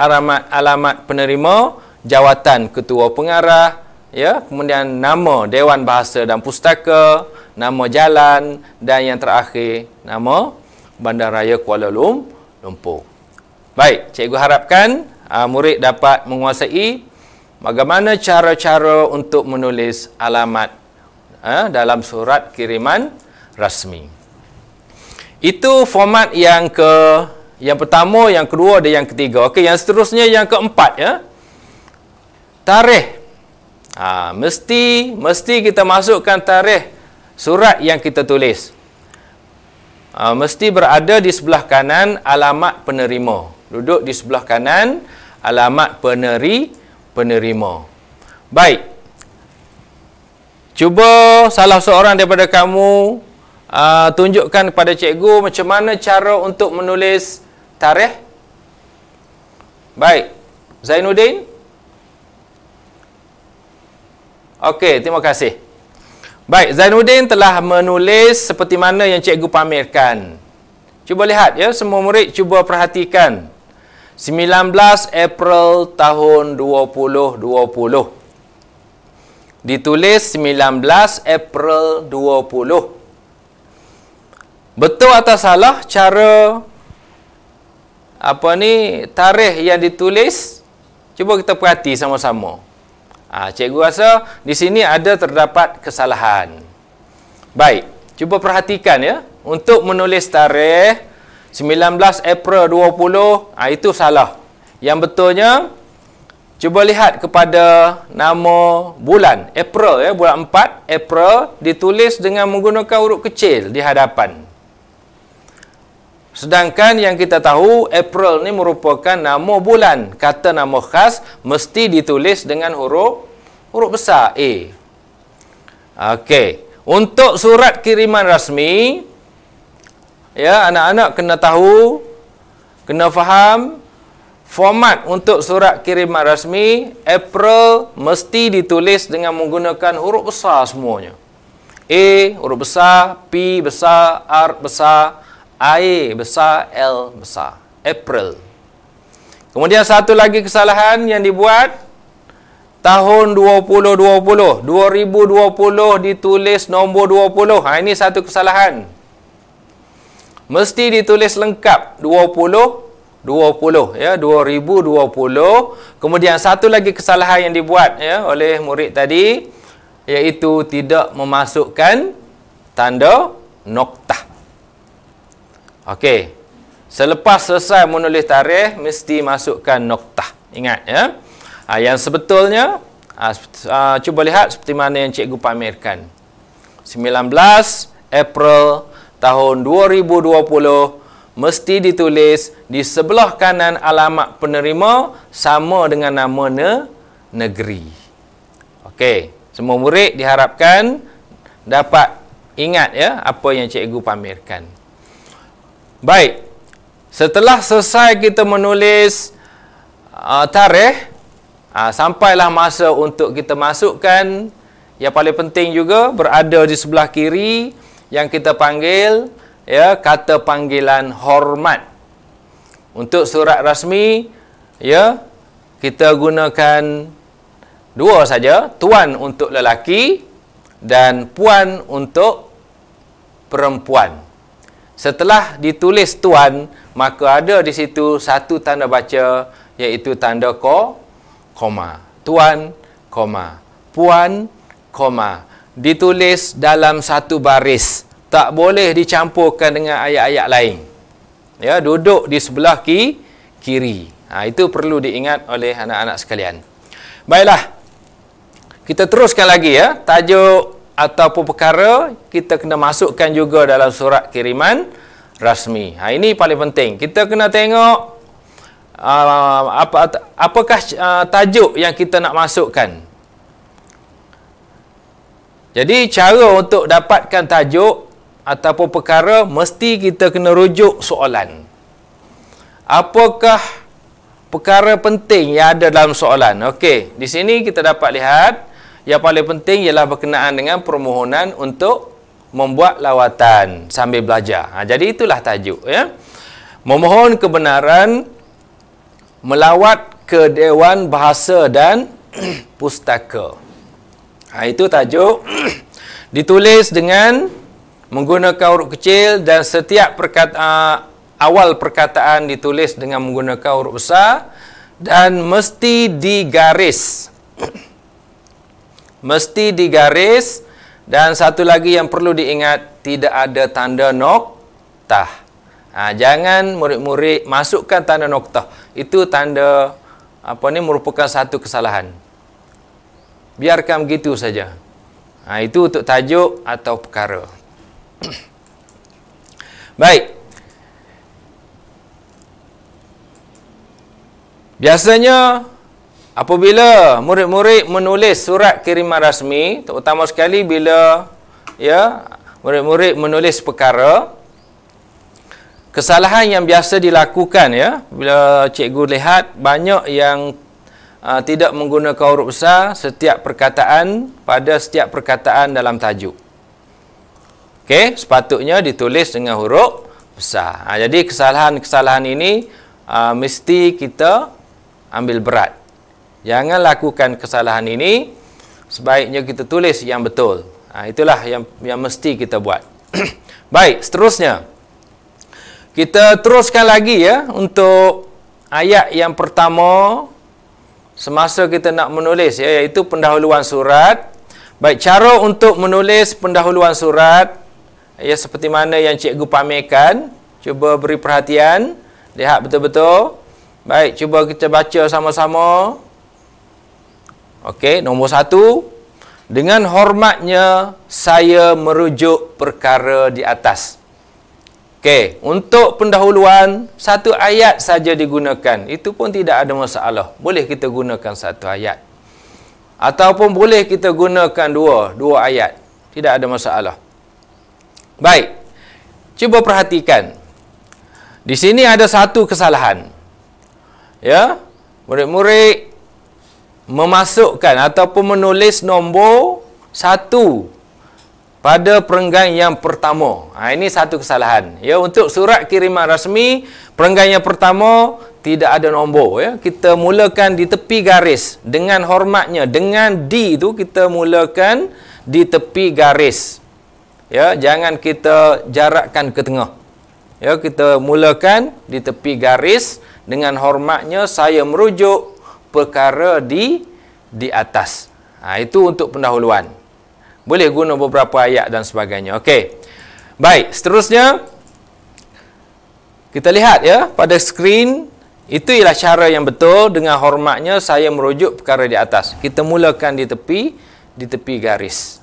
alamat penerima, jawatan ketua pengarah, ya, kemudian nama Dewan Bahasa dan Pustaka, nama jalan, dan yang terakhir nama Bandaraya Kuala Lumpur. Baik, cikgu harapkan murid dapat menguasai bagaimana cara-cara untuk menulis alamat dalam surat kiriman rasmi. Itu format yang pertama, yang kedua dan yang ketiga. Okey, yang seterusnya yang keempat ya. Tarikh. Mesti kita masukkan tarikh surat yang kita tulis. Mesti berada di sebelah kanan alamat penerima. Duduk di sebelah kanan alamat penerima. Baik. Cuba salah seorang daripada kamu tunjukkan kepada cikgu macam mana cara untuk menulis tarikh. Baik. Zainuddin? Okey, terima kasih. Baik, Zainuddin telah menulis seperti mana yang cikgu pamerkan. Cuba lihat ya, semua murid cuba perhatikan. 19 April tahun 2020. Ditulis 19 April 20. Betul atau salah cara tarikh yang ditulis? Cuba kita perhati sama-sama. Cikgu rasa di sini ada terdapat kesalahan. Baik, cuba perhatikan ya. Untuk menulis tarikh 19 April 20, itu salah. Yang betulnya, cuba lihat kepada nama bulan. April ya, bulan 4, April ditulis dengan menggunakan huruf kecil di hadapan. Sedangkan yang kita tahu, April ni merupakan nama bulan. Kata nama khas mesti ditulis dengan huruf besar A. Okey. Untuk surat kiriman rasmi, ya, anak-anak kena tahu, kena faham, format untuk surat kiriman rasmi, April mesti ditulis dengan menggunakan huruf besar semuanya. A, huruf besar, P besar, R besar, I besar, L besar. April. Kemudian satu lagi kesalahan yang dibuat, tahun 2020 ditulis nombor 20. Ini satu kesalahan. Mesti ditulis lengkap 2020 ya, 2020. Kemudian satu lagi kesalahan yang dibuat ya oleh murid tadi, iaitu tidak memasukkan tanda noktah. Okey. Selepas selesai menulis tarikh, mesti masukkan noktah. Ingat ya. Yang sebetulnya, cuba lihat seperti mana yang cikgu pamerkan. 19 April tahun 2020 mesti ditulis di sebelah kanan alamat penerima sama dengan nama negeri. Okey. Semua murid diharapkan dapat ingat ya apa yang cikgu pamerkan. Baik, setelah selesai kita menulis tarikh, sampailah masa untuk kita masukkan yang paling penting juga berada di sebelah kiri yang kita panggil ya kata panggilan hormat. Untuk surat rasmi ya kita gunakan dua saja, tuan untuk lelaki dan puan untuk perempuan. Setelah ditulis tuan, maka ada di situ satu tanda baca, iaitu tanda koma. Tuan, koma. Puan, koma. Ditulis dalam satu baris. Tak boleh dicampurkan dengan ayat-ayat lain. Ya, duduk di sebelah kiri. Itu perlu diingat oleh anak-anak sekalian. Baiklah. Kita teruskan lagi ya. Tajuk ataupun perkara kita kena masukkan juga dalam surat kiriman rasmi. Ini paling penting. Kita kena tengok apakah tajuk yang kita nak masukkan. Jadi cara untuk dapatkan tajuk ataupun perkara mesti kita kena rujuk soalan. Apakah perkara penting yang ada dalam soalan? Okey, di sini kita dapat lihat yang paling penting ialah berkenaan dengan permohonan untuk membuat lawatan sambil belajar. Jadi itulah tajuk ya. Memohon kebenaran melawat ke Dewan Bahasa dan Pustaka. Itu tajuk. Ditulis dengan menggunakan huruf kecil dan setiap awal perkataan ditulis dengan menggunakan huruf besar dan mesti digaris. Mesti digaris. Dan satu lagi yang perlu diingat, tidak ada tanda noktah. Jangan murid-murid masukkan tanda noktah. Itu tanda merupakan satu kesalahan. Biarkan begitu saja. Itu untuk tajuk atau perkara. Baik. Biasanya apabila murid-murid menulis surat kiriman rasmi, terutama sekali bila murid-murid menulis perkara, kesalahan yang biasa dilakukan bila cikgu lihat banyak yang tidak menggunakan huruf besar setiap perkataan pada setiap perkataan dalam tajuk. Okey, sepatutnya ditulis dengan huruf besar. Jadi kesalahan-kesalahan ini mesti kita ambil berat. Jangan lakukan kesalahan ini, sebaiknya kita tulis yang betul. Itulah yang mesti kita buat. Baik, seterusnya. Kita teruskan lagi untuk ayat yang pertama semasa kita nak menulis iaitu pendahuluan surat. Baik, cara untuk menulis pendahuluan surat seperti mana yang cikgu pamerkan. Cuba beri perhatian, lihat betul-betul. Baik, cuba kita baca sama-sama. Okey, nombor 1. Dengan hormatnya saya merujuk perkara di atas. Okey, untuk pendahuluan satu ayat saja digunakan. Itu pun tidak ada masalah. Boleh kita gunakan satu ayat. Ataupun boleh kita gunakan dua ayat. Tidak ada masalah. Baik. Cuba perhatikan. Di sini ada satu kesalahan. Ya, murid-murid memasukkan ataupun menulis nombor 1 pada perenggan yang pertama. Ini satu kesalahan. Untuk surat kiriman rasmi, perenggan yang pertama tidak ada nombor. Kita mulakan di tepi garis. Dengan hormatnya, dengan D itu kita mulakan di tepi garis. Jangan kita jarakkan ke tengah. Kita mulakan di tepi garis. Dengan hormatnya saya merujuk perkara di atas. Itu untuk pendahuluan. Boleh guna beberapa ayat dan sebagainya. Okey. Baik, seterusnya kita lihat pada skrin. Itu ialah cara yang betul. Dengan hormatnya saya merujuk perkara di atas. Kita mulakan di tepi garis.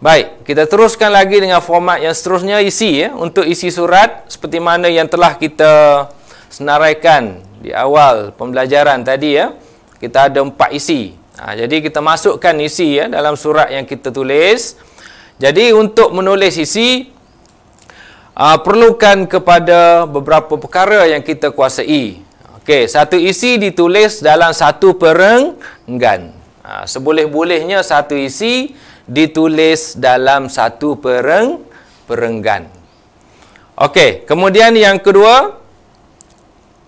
Baik, kita teruskan lagi dengan format yang seterusnya, isi untuk isi surat seperti mana yang telah kita senaraikan di awal pembelajaran tadi kita ada 4 isi. Jadi kita masukkan isi dalam surat yang kita tulis. Jadi untuk menulis isi perlukan kepada beberapa perkara yang kita kuasai. Okey, satu isi ditulis dalam satu perenggan. Seboleh-bolehnya satu isi ditulis dalam satu perenggan. Okey, kemudian yang kedua,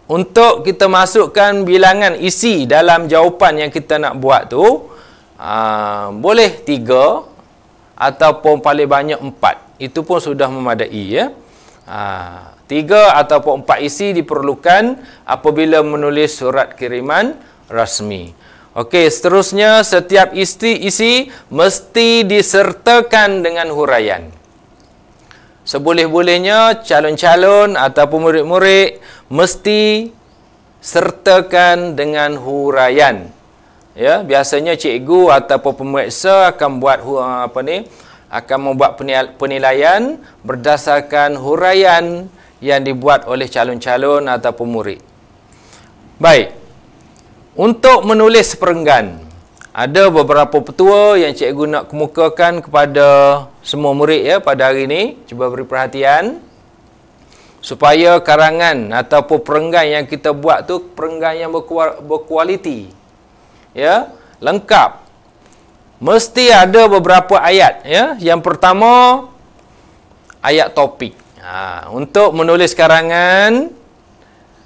untuk kita masukkan bilangan isi dalam jawapan yang kita nak buat tu, boleh 3 ataupun paling banyak 4. Itu pun sudah memadai 3 ataupun 4 isi diperlukan apabila menulis surat kiriman rasmi. Okey, seterusnya setiap isi mesti disertakan dengan huraian. Seboleh-bolehnya calon-calon ataupun murid-murid mesti sertakan dengan huraian. Ya, biasanya cikgu ataupun pemeriksa akan buat akan membuat penilaian berdasarkan huraian yang dibuat oleh calon-calon ataupun murid. Baik. Untuk menulis perenggan, ada beberapa petua yang cikgu nak kemukakan kepada semua murid ya pada hari ini. Cuba beri perhatian supaya karangan ataupun perenggan yang kita buat tu perenggan yang berkualiti. Ya, lengkap. Mesti ada beberapa ayat ya. Yang pertama ayat topik. Untuk menulis karangan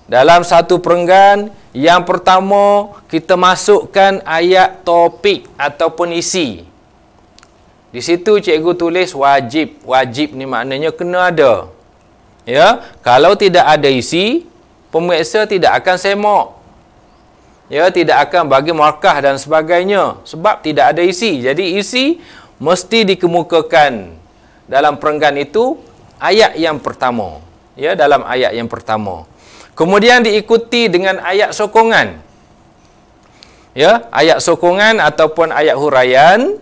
dalam satu perenggan, yang pertama kita masukkan ayat topik ataupun isi. Di situ cikgu tulis wajib. Wajib ni maknanya kena ada. Ya, kalau tidak ada isi, pemeriksa tidak akan semak. Ya, tidak akan bagi markah dan sebagainya sebab tidak ada isi. Jadi isi mesti dikemukakan dalam perenggan itu ayat yang pertama. Ya, dalam ayat yang pertama. Kemudian diikuti dengan ayat sokongan. Ya, ayat sokongan ataupun ayat huraian.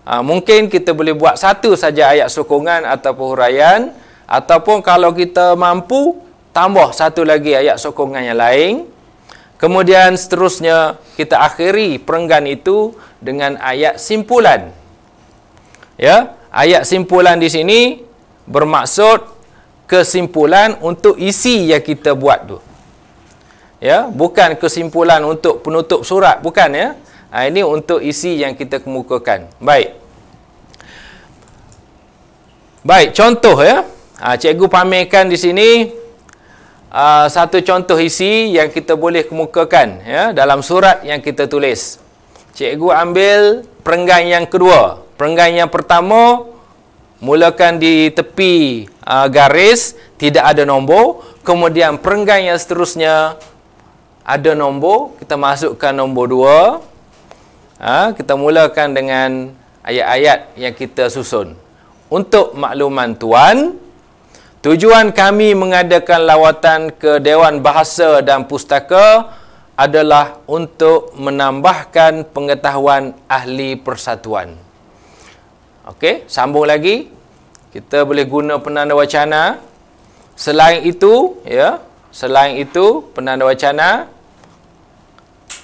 Mungkin kita boleh buat satu saja ayat sokongan ataupun huraian, ataupun kalau kita mampu tambah satu lagi ayat sokongan yang lain. Kemudian seterusnya kita akhiri perenggan itu dengan ayat simpulan. Ya, ayat simpulan di sini bermaksud kesimpulan untuk isi yang kita buat tu. Ya, bukan kesimpulan untuk penutup surat, bukan ya. Ini untuk isi yang kita kemukakan. Baik. Baik, contoh ya. Cikgu pamerkan di sini satu contoh isi yang kita boleh kemukakan ya dalam surat yang kita tulis. Cikgu ambil perenggan yang kedua. Perenggan yang pertama mulakan di tepi garis, tidak ada nombor. Kemudian perenggan yang seterusnya ada nombor, kita masukkan nombor 2. Kita mulakan dengan ayat-ayat yang kita susun. Untuk makluman tuan, tujuan kami mengadakan lawatan ke Dewan Bahasa dan Pustaka adalah untuk menambahkan pengetahuan ahli persatuan. Okey, sambung lagi. Kita boleh guna penanda wacana. Selain itu, ya, selain itu penanda wacana,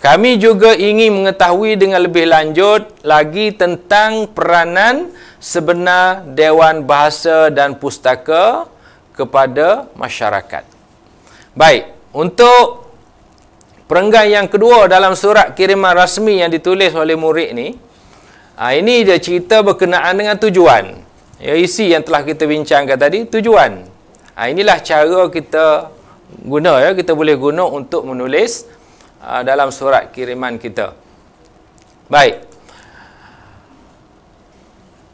kami juga ingin mengetahui dengan lebih lanjut lagi tentang peranan sebenar Dewan Bahasa dan Pustaka kepada masyarakat. Baik, untuk perenggan yang kedua dalam surat kiriman rasmi yang ditulis oleh murid ni, ini dia cerita berkenaan dengan tujuan. Ya, isi yang telah kita bincangkan tadi, tujuan. Inilah cara kita guna ya, kita boleh guna untuk menulis dalam surat kiriman kita. Baik.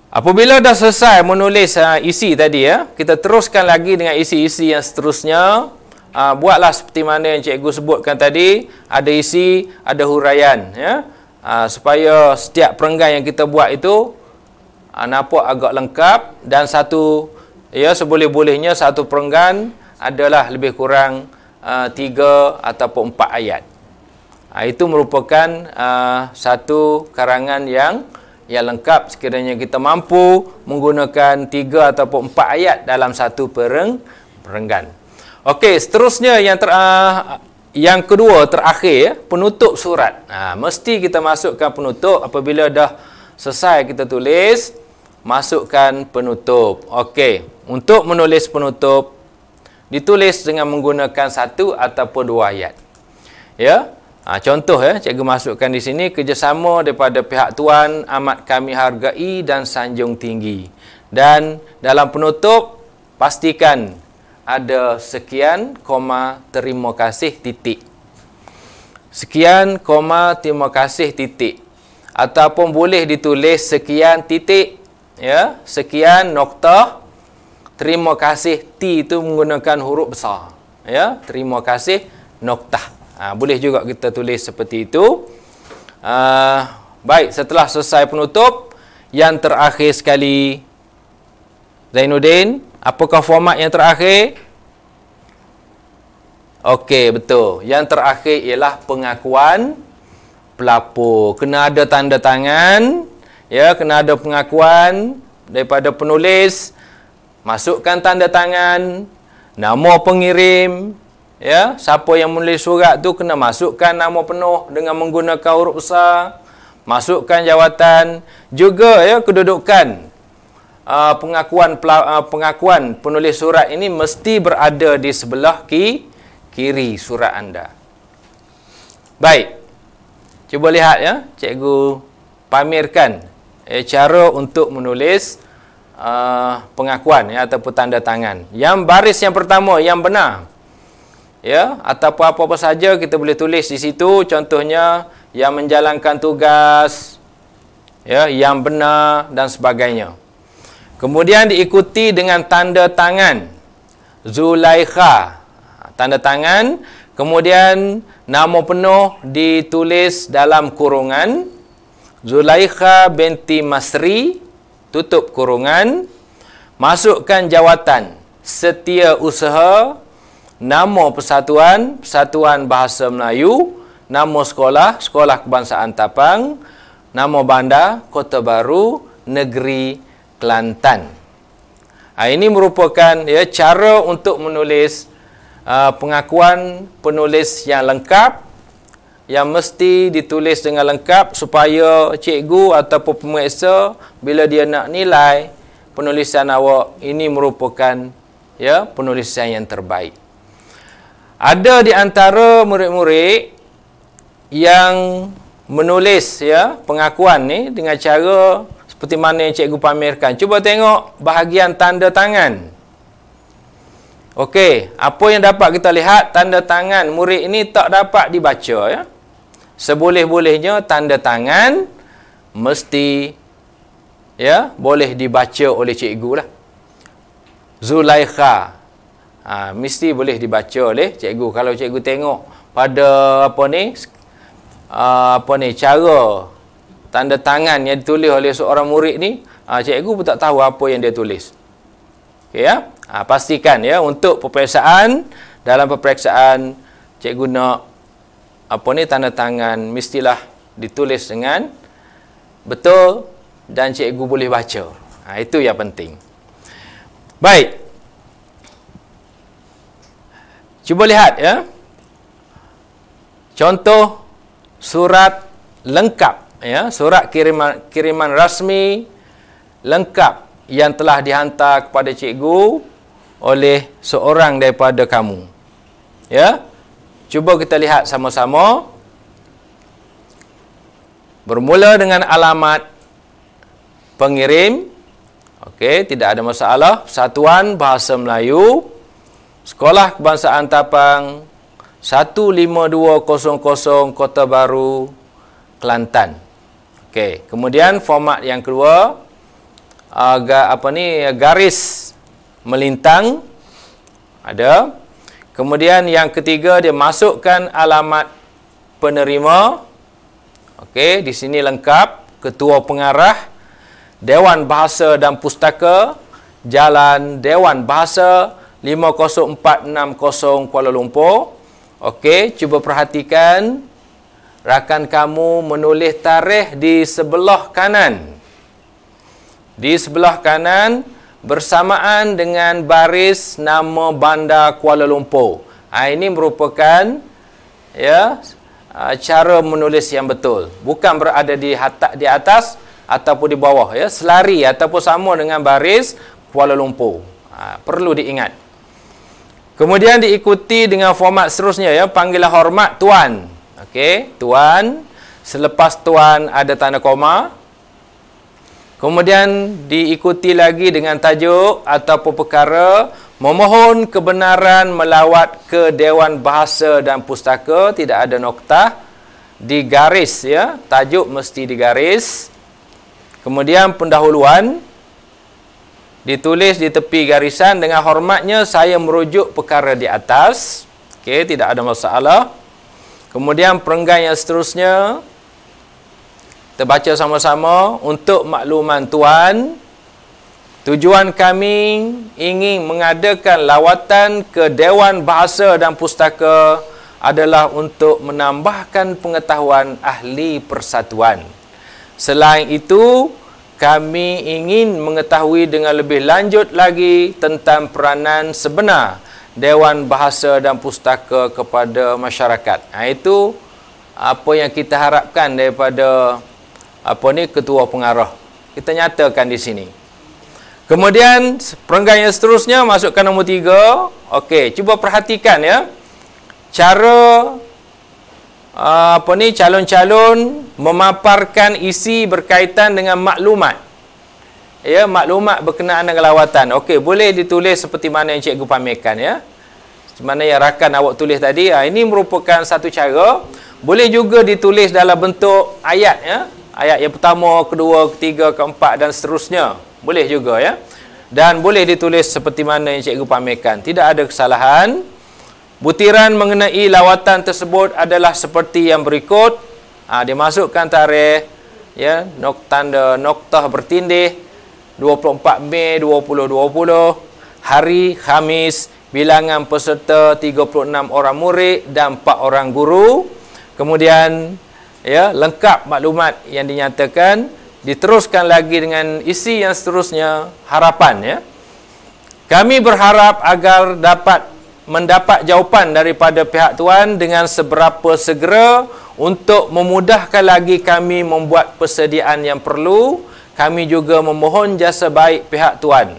Apabila dah selesai menulis isi tadi ya, kita teruskan lagi dengan isi-isi yang seterusnya. Buatlah seperti mana yang cikgu sebutkan tadi, ada isi, ada huraian ya. Supaya setiap perenggan yang kita buat itu nampak agak lengkap, dan satu ya seboleh-bolehnya satu perenggan adalah lebih kurang 3 ataupun 4 ayat. Itu merupakan satu karangan yang lengkap sekiranya kita mampu menggunakan 3 ataupun 4 ayat dalam satu perenggan. Okey, seterusnya yang kedua terakhir, penutup surat. Mesti kita masukkan penutup. Apabila dah selesai kita tulis, masukkan penutup. Okey, untuk menulis penutup ditulis dengan menggunakan 1 ataupun 2 ayat. Ya. Contoh ya, cikgu masukkan di sini, kerjasama daripada pihak tuan amat kami hargai dan sanjung tinggi. Dan dalam penutup pastikan ada sekian, terima kasih, titik. Sekian, terima kasih, titik. Ataupun boleh ditulis sekian, titik. Ya, sekian, noktah. Terima kasih, T itu menggunakan huruf besar. Ya, terima kasih, noktah. Boleh juga kita tulis seperti itu. Baik, setelah selesai penutup, yang terakhir sekali, Zainuddin, apakah format yang terakhir? Okey, betul. Yang terakhir ialah pengakuan pelapor. Kena ada tanda tangan, ya, kena ada pengakuan daripada penulis, masukkan tanda tangan, nama pengirim, ya, siapa yang menulis surat tu kena masukkan nama penuh dengan menggunakan huruf besar, masukkan jawatan, juga ya kedudukan. Pengakuan penulis surat ini mesti berada di sebelah kiri surat anda. Baik. Cuba lihat ya, cikgu pamerkan cara untuk menulis pengakuan ya, ataupun tanda tangan. Yang baris yang pertama yang benar. Ya, ataupun apa-apa saja kita boleh tulis di situ, contohnya yang menjalankan tugas, ya, yang benar dan sebagainya. Kemudian diikuti dengan tanda tangan Zulaikha, tanda tangan, kemudian nama penuh ditulis dalam kurungan Zulaikha binti Masri, tutup kurungan, masukkan jawatan setia usaha, nama persatuan, Persatuan Bahasa Melayu, nama sekolah, Sekolah Kebangsaan Tapang, nama bandar, Kota Baru, Negeri Kelantan. Ini merupakan ya cara untuk menulis pengakuan penulis yang lengkap, yang mesti ditulis dengan lengkap supaya cikgu ataupun pemeriksa bila dia nak nilai penulisan awak ini merupakan ya penulisan yang terbaik. Ada di antara murid-murid yang menulis ya pengakuan ni dengan cara seperti mana yang cikgu pamerkan. Cuba tengok bahagian tanda tangan. Okey, apa yang dapat kita lihat, tanda tangan murid ini tak dapat dibaca ya. Seboleh-bolehnya tanda tangan mesti ya boleh dibaca oleh cikgu lah. Zulaikha mesti boleh dibaca oleh cikgu. Kalau cikgu tengok pada cara tanda tangan yang ditulis oleh seorang murid ni, cikgu pun tak tahu apa yang dia tulis. Okey ya. Pastikan ya untuk peperiksaan, dalam peperiksaan cikgu nak tanda tangan mestilah ditulis dengan betul dan cikgu boleh baca. Itu yang penting. Baik. Cuba lihat ya. Contoh surat lengkap ya, surat kiriman rasmi lengkap yang telah dihantar kepada cikgu oleh seorang daripada kamu. Ya. Cuba kita lihat sama-sama. Bermula dengan alamat pengirim. Okey, tidak ada masalah. Persatuan Bahasa Melayu, Sekolah Kebangsaan Tapang, 15200 Kota Baru, Kelantan. Okey, kemudian format yang kedua, garis melintang ada. Kemudian yang ketiga dia masukkan alamat penerima. Okey, di sini lengkap, ketua pengarah Dewan Bahasa dan Pustaka, Jalan Dewan Bahasa 50460 Kuala Lumpur. Okey, cuba perhatikan rakan kamu menulis tarikh di sebelah kanan. Di sebelah kanan bersamaan dengan baris nama bandar Kuala Lumpur. Ini merupakan ya cara menulis yang betul. Bukan berada di atas ataupun di bawah ya, selari ataupun sama dengan baris Kuala Lumpur. Perlu diingat. Kemudian diikuti dengan format seterusnya ya, panggilan hormat tuan. Okey, tuan. Selepas tuan ada tanda koma. Kemudian diikuti lagi dengan tajuk ataupun perkara, memohon kebenaran melawat ke Dewan Bahasa dan Pustaka, tidak ada noktah, digaris ya, tajuk mesti digaris. Kemudian pendahuluan ditulis di tepi garisan dengan hormatnya saya merujuk perkara di atas. Okey, tidak ada masalah. Kemudian perenggan yang seterusnya Kita baca sama-sama. Untuk makluman Tuan, tujuan kami ingin mengadakan lawatan ke Dewan Bahasa dan Pustaka adalah untuk menambahkan pengetahuan ahli persatuan. Selain itu, kami ingin mengetahui dengan lebih lanjut lagi tentang peranan sebenar Dewan Bahasa dan Pustaka kepada masyarakat. Itu apa yang kita harapkan daripada ketua pengarah. Kita nyatakan di sini. Kemudian perenggan yang seterusnya masukkan nombor 3. Okey, cuba perhatikan ya. Cara calon-calon memaparkan isi berkaitan dengan maklumat. Ya, maklumat berkenaan dengan lawatan. Okey, boleh ditulis seperti mana yang cikgu pamerkan ya. Mana yang rakan awak tulis tadi. Ini merupakan satu cara. Boleh juga ditulis dalam bentuk ayat ya. Ayat yang pertama, kedua, ketiga, keempat dan seterusnya. Boleh juga ya. Dan boleh ditulis seperti mana yang cikgu pamerkan. Tidak ada kesalahan. Butiran mengenai lawatan tersebut adalah seperti yang berikut. Dimasukkan tarikh ya, tanda noktah bertindih 24 Mei 2020, hari Khamis, bilangan peserta 36 orang murid dan 4 orang guru. Kemudian ya, lengkap maklumat yang dinyatakan, diteruskan lagi dengan isi yang seterusnya, harapan ya. Kami berharap agar dapat mendapat jawapan daripada pihak Tuan dengan seberapa segera untuk memudahkan lagi kami membuat persediaan yang perlu. Kami juga memohon jasa baik pihak Tuan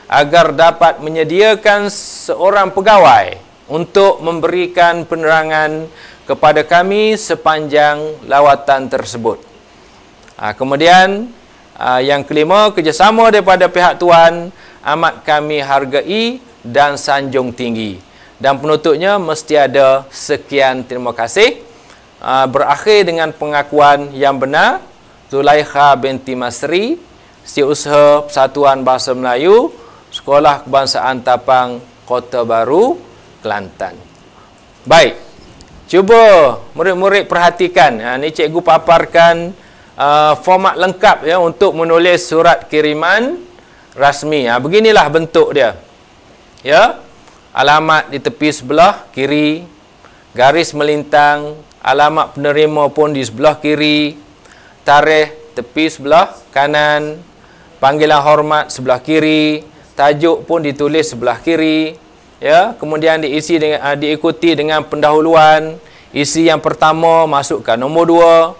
agar dapat menyediakan seorang pegawai untuk memberikan penerangan kepada kami sepanjang lawatan tersebut. Kemudian yang kelima, kerjasama daripada pihak Tuan amat kami hargai dan sanjung tinggi. Dan penutupnya mesti ada sekian terima kasih. Berakhir dengan pengakuan yang benar. Zulaikha binti Masri, Setiausaha Persatuan Bahasa Melayu, Sekolah Kebangsaan Tapang, Kota Baru, Kelantan. Baik. Cuba murid-murid perhatikan. Ini cikgu paparkan format lengkap ya untuk menulis surat kiriman rasmi. Beginilah bentuk dia. Ya. Alamat di tepi sebelah kiri, garis melintang, alamat penerima pun di sebelah kiri, tarikh tepi sebelah kanan, panggilan hormat sebelah kiri, tajuk pun ditulis sebelah kiri. Ya, kemudian diikuti dengan pendahuluan. Isi yang pertama masukkan nombor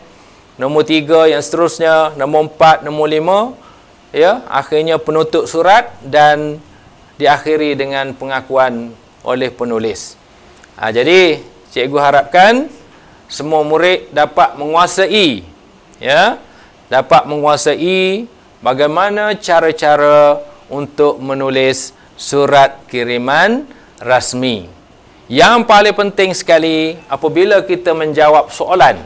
2, nombor 3 yang seterusnya, nombor 4, nombor 5. Ya, akhirnya penutup surat dan diakhiri dengan pengakuan oleh penulis. Jadi cikgu harapkan semua murid dapat menguasai bagaimana cara-cara untuk menulis surat kiriman rasmi. Yang paling penting sekali, apabila kita menjawab soalan,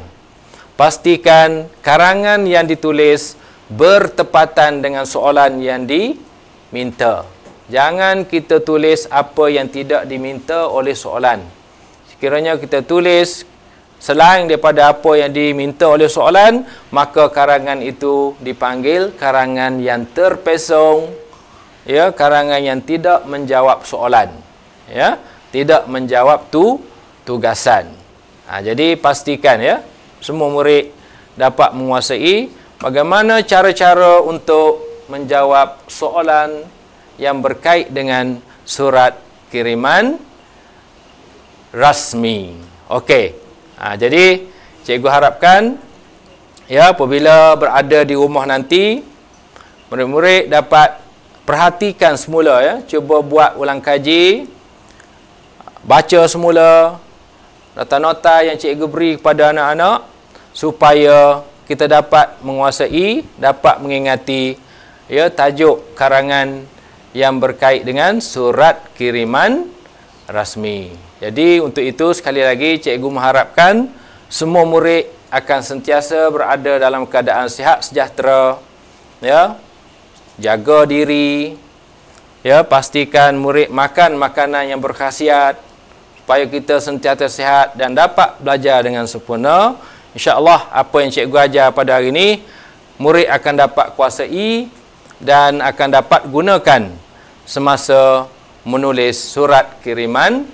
pastikan karangan yang ditulis bertepatan dengan soalan yang diminta. Jangan kita tulis apa yang tidak diminta oleh soalan. Sekiranya kita tulis selain daripada apa yang diminta oleh soalan, maka karangan itu dipanggil karangan yang terpesong. Ya, karangan yang tidak menjawab soalan, ya, tidak menjawab tugasan. Jadi pastikan ya, semua murid dapat menguasai bagaimana cara-cara untuk menjawab soalan yang berkait dengan surat kiriman rasmi. Okey. Jadi cikgu harapkan ya, apabila berada di rumah nanti, murid-murid dapat perhatikan semula ya, cuba buat ulang kaji, baca semula nota-nota yang cikgu beri kepada anak-anak supaya kita dapat menguasai, dapat mengingati ya tajuk karangan yang berkait dengan surat kiriman rasmi. Jadi untuk itu sekali lagi cikgu mengharapkan semua murid akan sentiasa berada dalam keadaan sihat sejahtera ya. Jaga diri, ya, pastikan murid makan makanan yang berkhasiat supaya kita sentiasa sihat dan dapat belajar dengan sempurna. InsyaAllah apa yang cikgu ajar pada hari ini, murid akan dapat kuasai dan akan dapat gunakan semasa menulis surat kiriman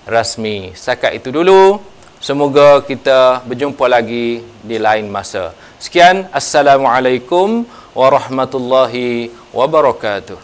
rasmi. Setakat itu dulu. Semoga kita berjumpa lagi di lain masa. Sekian. Assalamualaikum warahmatullahi wabarakatuh.